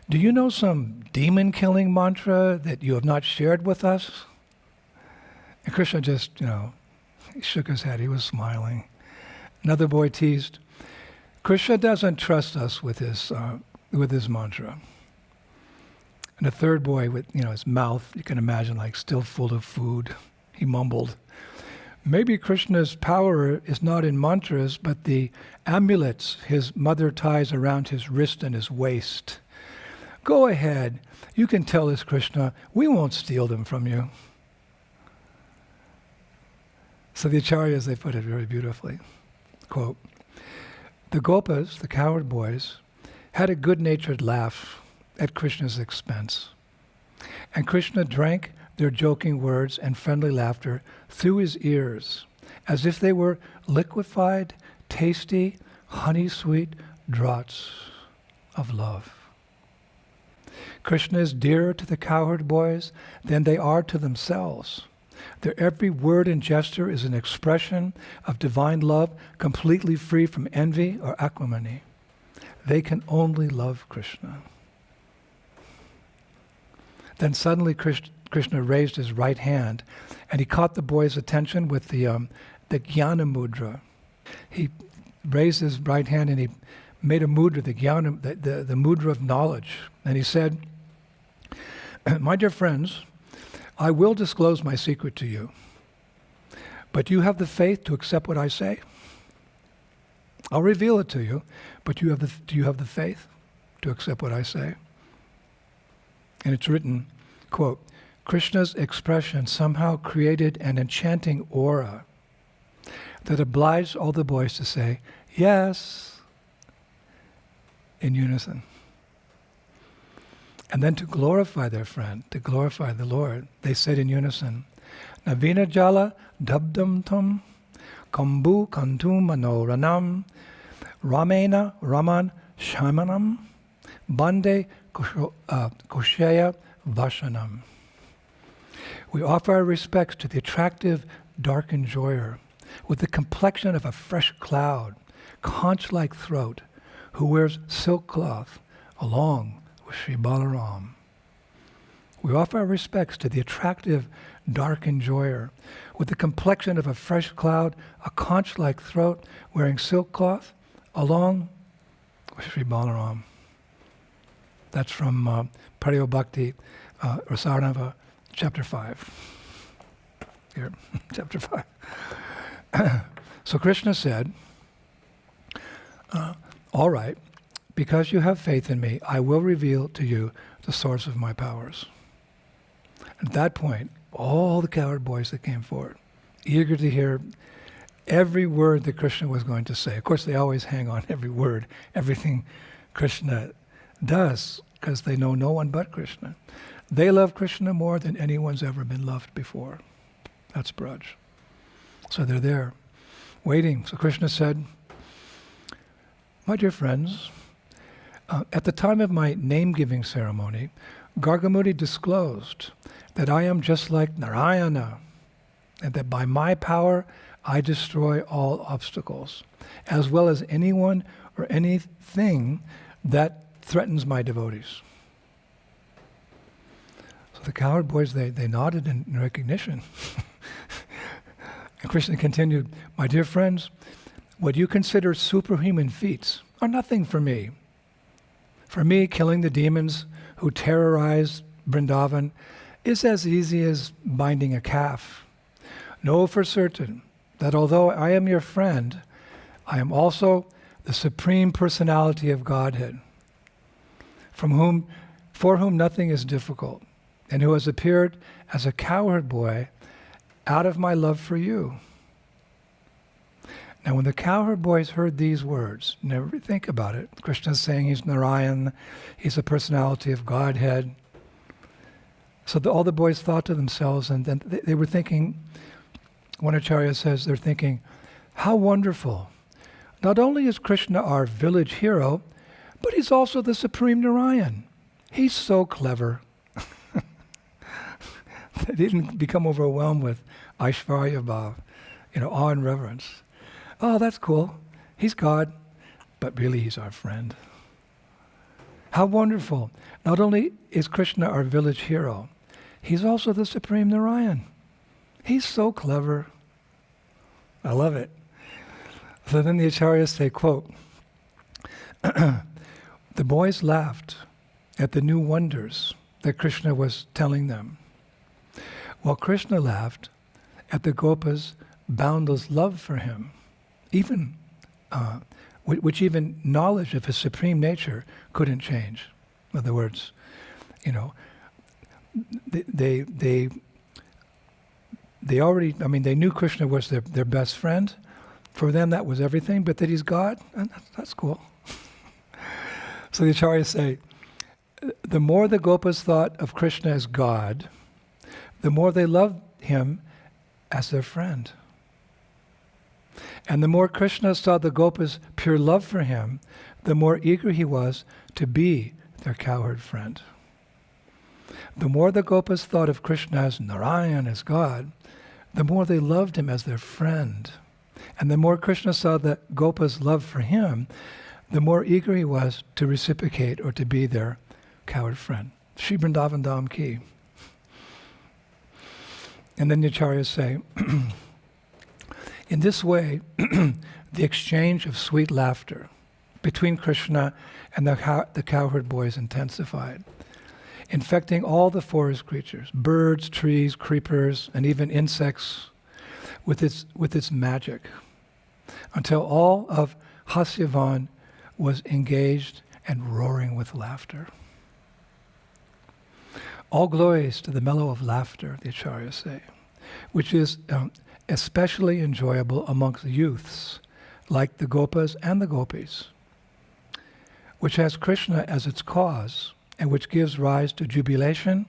do you know some demon-killing mantra that you have not shared with us?" And Krishna just, he shook his head. He was smiling. Another boy teased, "Krishna doesn't trust us with his mantra." And a third boy with, his mouth, you can imagine, like still full of food, he mumbled, "Maybe Krishna's power is not in mantras, but the amulets his mother ties around his wrist and his waist. Go ahead, you can tell us, Krishna, we won't steal them from you." So the acharyas, they put it very beautifully. Quote, "The gopas, the cowherd boys, had a good-natured laugh at Krishna's expense. And Krishna drank their joking words and friendly laughter through his ears, as if they were liquefied, tasty, honey-sweet draughts of love. Krishna is dearer to the cowherd boys than they are to themselves. Their every word and gesture is an expression of divine love, completely free from envy or acrimony. They can only love Krishna." Then suddenly Krishna raised his right hand and he caught the boy's attention with the jnana mudra. He raised his right hand and he made a mudra, the mudra of knowledge. And he said, "My dear friends, I will disclose my secret to you, but you have the faith to accept what I say? I'll reveal it to you, but do you have the faith to accept what I say?" And it's written, quote, "Krishna's expression somehow created an enchanting aura that obliged all the boys to say, 'Yes,' in unison. And then to glorify their friend, to glorify the Lord, they said in unison, 'Navina jala dabdam tam, kambu kantum manoranam, ramena raman shamanam, bande kosheya vashanam.' We offer our respects to the attractive dark enjoyer with the complexion of a fresh cloud, conch-like throat, who wears silk cloth along with Sri Balaram. We offer our respects to the attractive dark enjoyer with the complexion of a fresh cloud, a conch-like throat, wearing silk cloth along with Sri Balaram." That's from Pariyo Bhakti Rasarnava, chapter 5. Here, chapter 5. So Krishna said, "All right, because you have faith in me, I will reveal to you the source of my powers." At that point, all the cowherd boys that came forward, eager to hear every word that Krishna was going to say. Of course, they always hang on every word, everything Krishna does, because they know no one but Krishna. They love Krishna more than anyone's ever been loved before. That's Braj. So they're there, waiting. So Krishna said, "My dear friends, at the time of my name-giving ceremony, Gargamuni disclosed that I am just like Narayana, and that by my power I destroy all obstacles, as well as anyone or anything that threatens my devotees. So the cowherd boys, they nodded in recognition. And Krishna continued, my dear friends, what you consider superhuman feats are nothing for me. For me, killing the demons who terrorize Vrindavan is as easy as binding a calf. Know for certain that although I am your friend, I am also the Supreme Personality of Godhead, for whom nothing is difficult, and who has appeared as a cowherd boy out of my love for you. Now when the cowherd boys heard these words, never think about it. Krishna's saying he's Narayan, he's a personality of Godhead. So all the boys thought to themselves, and then they were thinking, one acharya says, they're thinking, how wonderful. Not only is Krishna our village hero, but he's also the Supreme Narayan. He's so clever. They didn't become overwhelmed with Aishvarya Bhav, awe and reverence. Oh, that's cool. He's God, but really he's our friend. How wonderful. Not only is Krishna our village hero, he's also the Supreme Narayan. He's so clever. I love it. So then the acharyas say, quote, the boys laughed at the new wonders that Krishna was telling them, while Krishna laughed at the Gopas' boundless love for him, which even knowledge of his supreme nature couldn't change. In other words, they already, they knew Krishna was their best friend. For them that was everything, but that he's God, that's cool. So the acharyas say, the more the Gopas thought of Krishna as God, the more they loved him as their friend. And the more Krishna saw the Gopas' pure love for him, the more eager he was to be their cowherd friend. The more the Gopas thought of Krishna as Narayan, as God, the more they loved him as their friend. And the more Krishna saw the Gopas' love for him, the more eager he was to reciprocate or to be their cowherd friend. Sri Vrindavan Dhama ki. And then the acharyas say, in this way, the exchange of sweet laughter between Krishna and the cowherd boys intensified, infecting all the forest creatures, birds, trees, creepers, and even insects with its magic, until all of Hacievan was engaged and roaring with laughter. All glories to the mellow of laughter, the acharyas say, which is especially enjoyable amongst youths, like the Gopas and the Gopis, which has Krishna as its cause, and which gives rise to jubilation,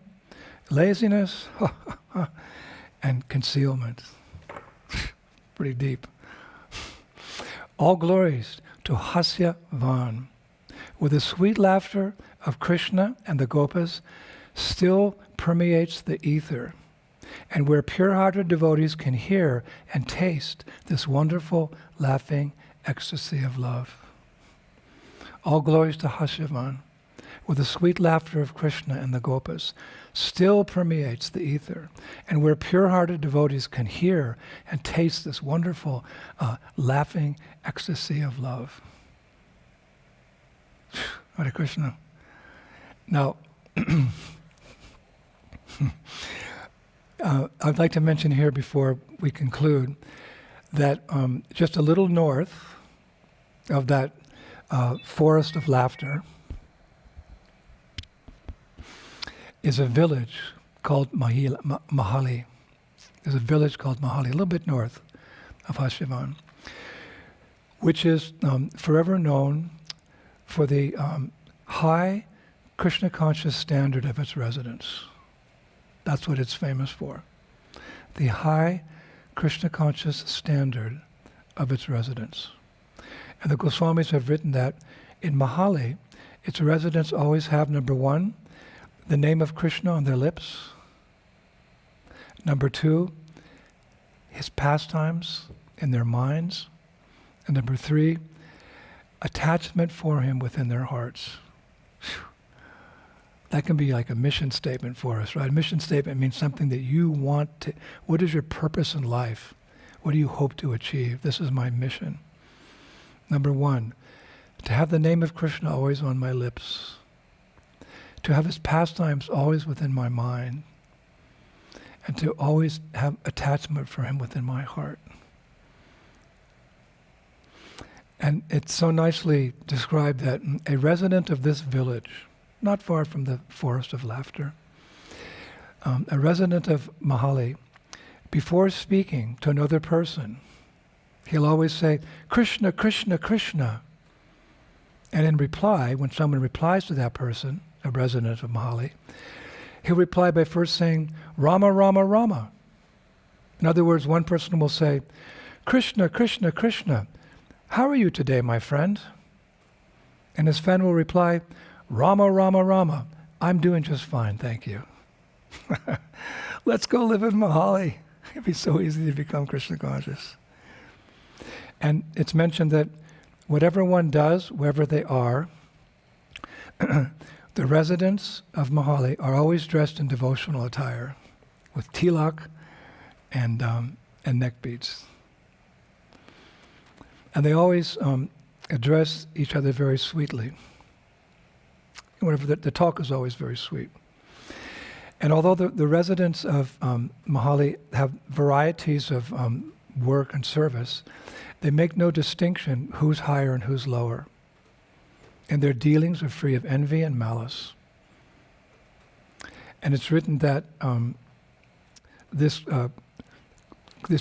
laziness, and concealment. Pretty deep. All glories to Hacievan, where the sweet laughter of Krishna and the Gopas still permeates the ether, and where pure-hearted devotees can hear and taste this wonderful, laughing ecstasy of love. All glories to Hacievan, where the sweet laughter of Krishna and the Gopas still permeates the ether, and where pure-hearted devotees can hear and taste this wonderful, laughing ecstasy of love. Hare Krishna. Now, I'd like to mention here before we conclude that just a little north of that forest of laughter is a village called Mahali. There's a village called Mahali, a little bit north of Hacievan, which is forever known for the high Krishna conscious standard of its residents. That's what it's famous for. The high Krishna conscious standard of its residents. And the Goswamis have written that in Mahali, its residents always have, number one, the name of Krishna on their lips, Number 2, his pastimes in their minds. And number 3, attachment for him within their hearts. Whew. That can be like a mission statement for us, right? A mission statement means something that you want to, what is your purpose in life? What do you hope to achieve? This is my mission. Number 1, to have the name of Krishna always on my lips. To have his pastimes always within my mind. And to always have attachment for him within my heart. And it's so nicely described that a resident of this village, not far from the Forest of Laughter, a resident of Mahali, before speaking to another person, he'll always say, Krishna, Krishna, Krishna. And in reply, when someone replies to that person, a resident of Mahali, he'll reply by first saying, Rama, Rama, Rama. In other words, one person will say, Krishna, Krishna, Krishna, how are you today, my friend? And his friend will reply, Rama, Rama, Rama, I'm doing just fine, thank you. Let's go live in Mahali. It'd be so easy to become Krishna conscious. And it's mentioned that whatever one does, wherever they are, the residents of Mahali are always dressed in devotional attire with tilak and neck beads. And they always address each other very sweetly. Whatever the talk is always very sweet. And although the residents of Mahali have varieties of work and service, they make no distinction who's higher and who's lower. And their dealings are free of envy and malice. And it's written that this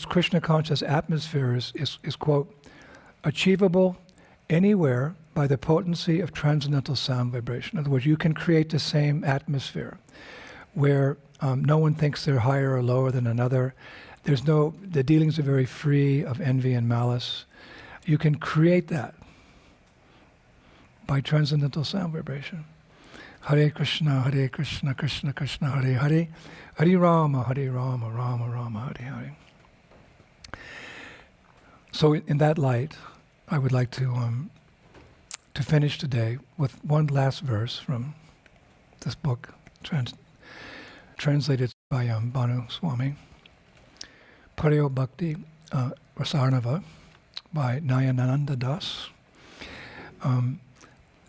Krishna conscious atmosphere is, quote, achievable anywhere by the potency of transcendental sound vibration. In other words, you can create the same atmosphere where no one thinks they're higher or lower than another. The dealings are very free of envy and malice. You can create that by transcendental sound vibration. Hare Krishna, Krishna Krishna, Hare Hare, Hare Rama, Rama Rama, Hare Hare. So in that light, I would like to finish today with one last verse from this book, translated by Banu Swami, Paryo Bhakti Rasarnava by Nayanananda Das.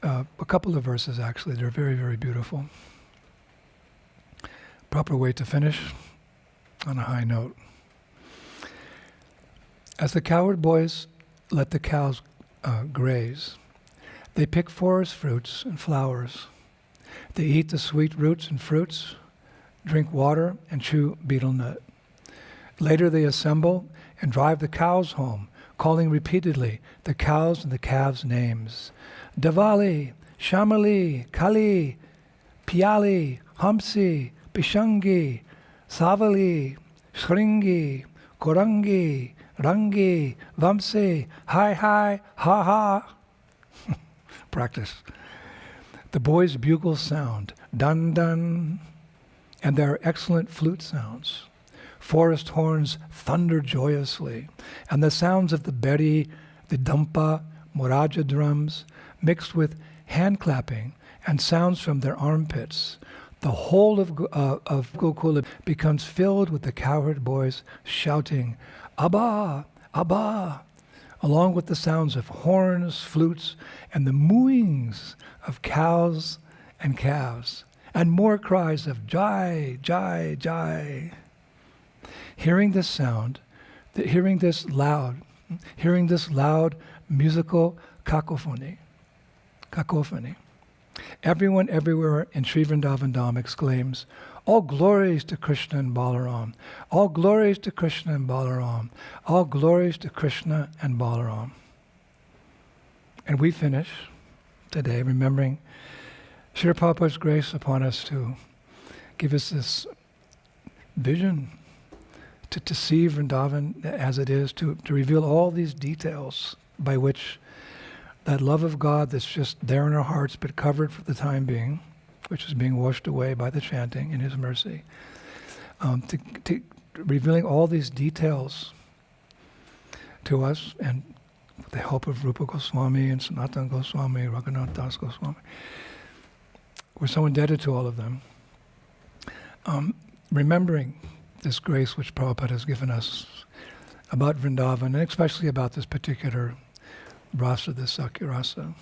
A couple of verses actually, they're very, very beautiful. Proper way to finish on a high note. As the cowherd boys let the cows graze, they pick forest fruits and flowers. They eat the sweet roots and fruits, drink water and chew betel nut. Later they assemble and drive the cows home, calling repeatedly the cows and the calves' names. Davali, Shamali, Kali, Piali, Hamsi, Pishangi, Savali, Shringi, Korangi, Rangi, Vamsi, Hi, Hi, Ha, Ha. Practice. The boys' bugles sound, dun, dun, and there are excellent flute sounds. Forest horns thunder joyously, and the sounds of the beri, the dampa, moraja drums, mixed with hand clapping and sounds from their armpits. The whole of Gokula becomes filled with the cowherd boys shouting, Abba, Abba, along with the sounds of horns, flutes, and the mooings of cows and calves, and more cries of Jai, Jai, Jai. Hearing this sound, hearing this loud musical cacophony, everyone everywhere in Sri Vrindavan Dhama exclaims, all glories to Krishna and Balaram, all glories to Krishna and Balaram, all glories to Krishna and Balaram. And we finish today remembering Srila Prabhupada's grace upon us to give us this vision to see Vrindavan as it is, to reveal all these details by which that love of God that's just there in our hearts but covered for the time being, which is being washed away by the chanting in His mercy, revealing all these details to us, and with the help of Rupa Goswami and Sanatana Goswami, Raghunath Das Goswami. We're so indebted to all of them. Remembering this grace which Prabhupada has given us about Vrindavan, and especially about this particular rasa, this Sakya rasa,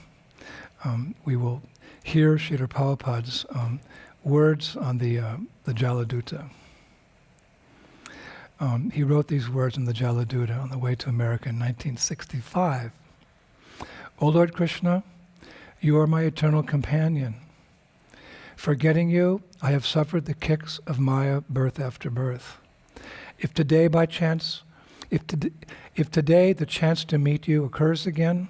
we will hear Srila Prabhupada's words on the Jaladuta. He wrote these words in the Jaladuta on the way to America in 1965. O Lord Krishna, you are my eternal companion. Forgetting you, I have suffered the kicks of Maya birth after birth. If today by chance, if today the chance to meet you occurs again,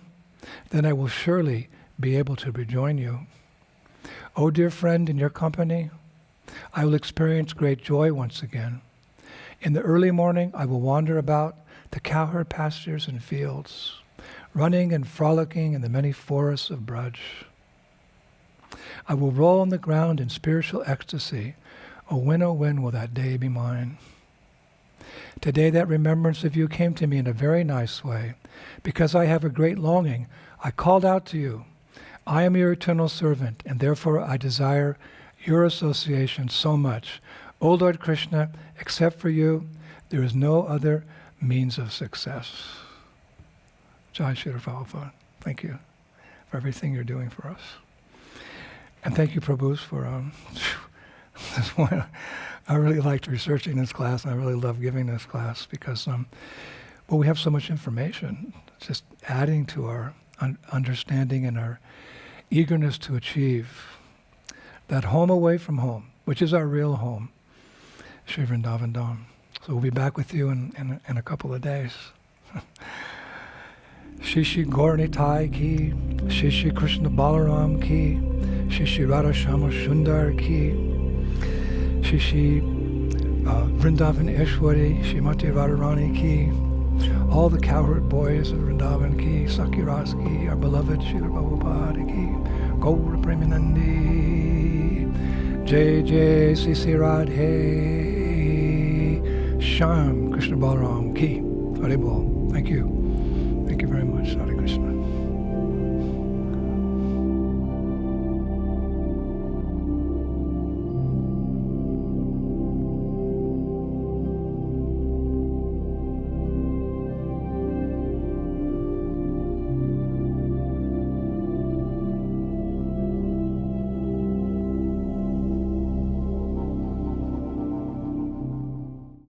then I will surely be able to rejoin you. O dear friend, in your company, I will experience great joy once again. In the early morning, I will wander about the cowherd pastures and fields, running and frolicking in the many forests of Braj. I will roll on the ground in spiritual ecstasy. Oh, when will that day be mine? Today that remembrance of you came to me in a very nice way. Because I have a great longing, I called out to you. I am your eternal servant, and therefore I desire your association so much. O Lord Krishna, except for you, there is no other means of success. Jai Shri Prabhupada, thank you for everything you're doing for us. And thank you, Prabhus, for this one. I really liked researching this class, and I really love giving this class because, we have so much information. It's just adding to our understanding and our eagerness to achieve that home away from home, which is our real home, Sri Vrindavan Dhama. So we'll be back with you in a couple of days. Shri Shri Gauranitai ki, Shri Shri Krishna Balaram ki, Shri Shri Radha Shama Sundar ki, Shri Shri Vrindavan Ishwari, Shrimati Radharani ki, all the cowherd boys of Vrindavan ki, Sakiras ki, our beloved Srila Prabhupada ki, Gaura Premanandi, Jai Jai Sri Sri Radhe, Sham Krishna Balaram ki, Hare Bol. Thank you. Thank you very much, Hare Krishna.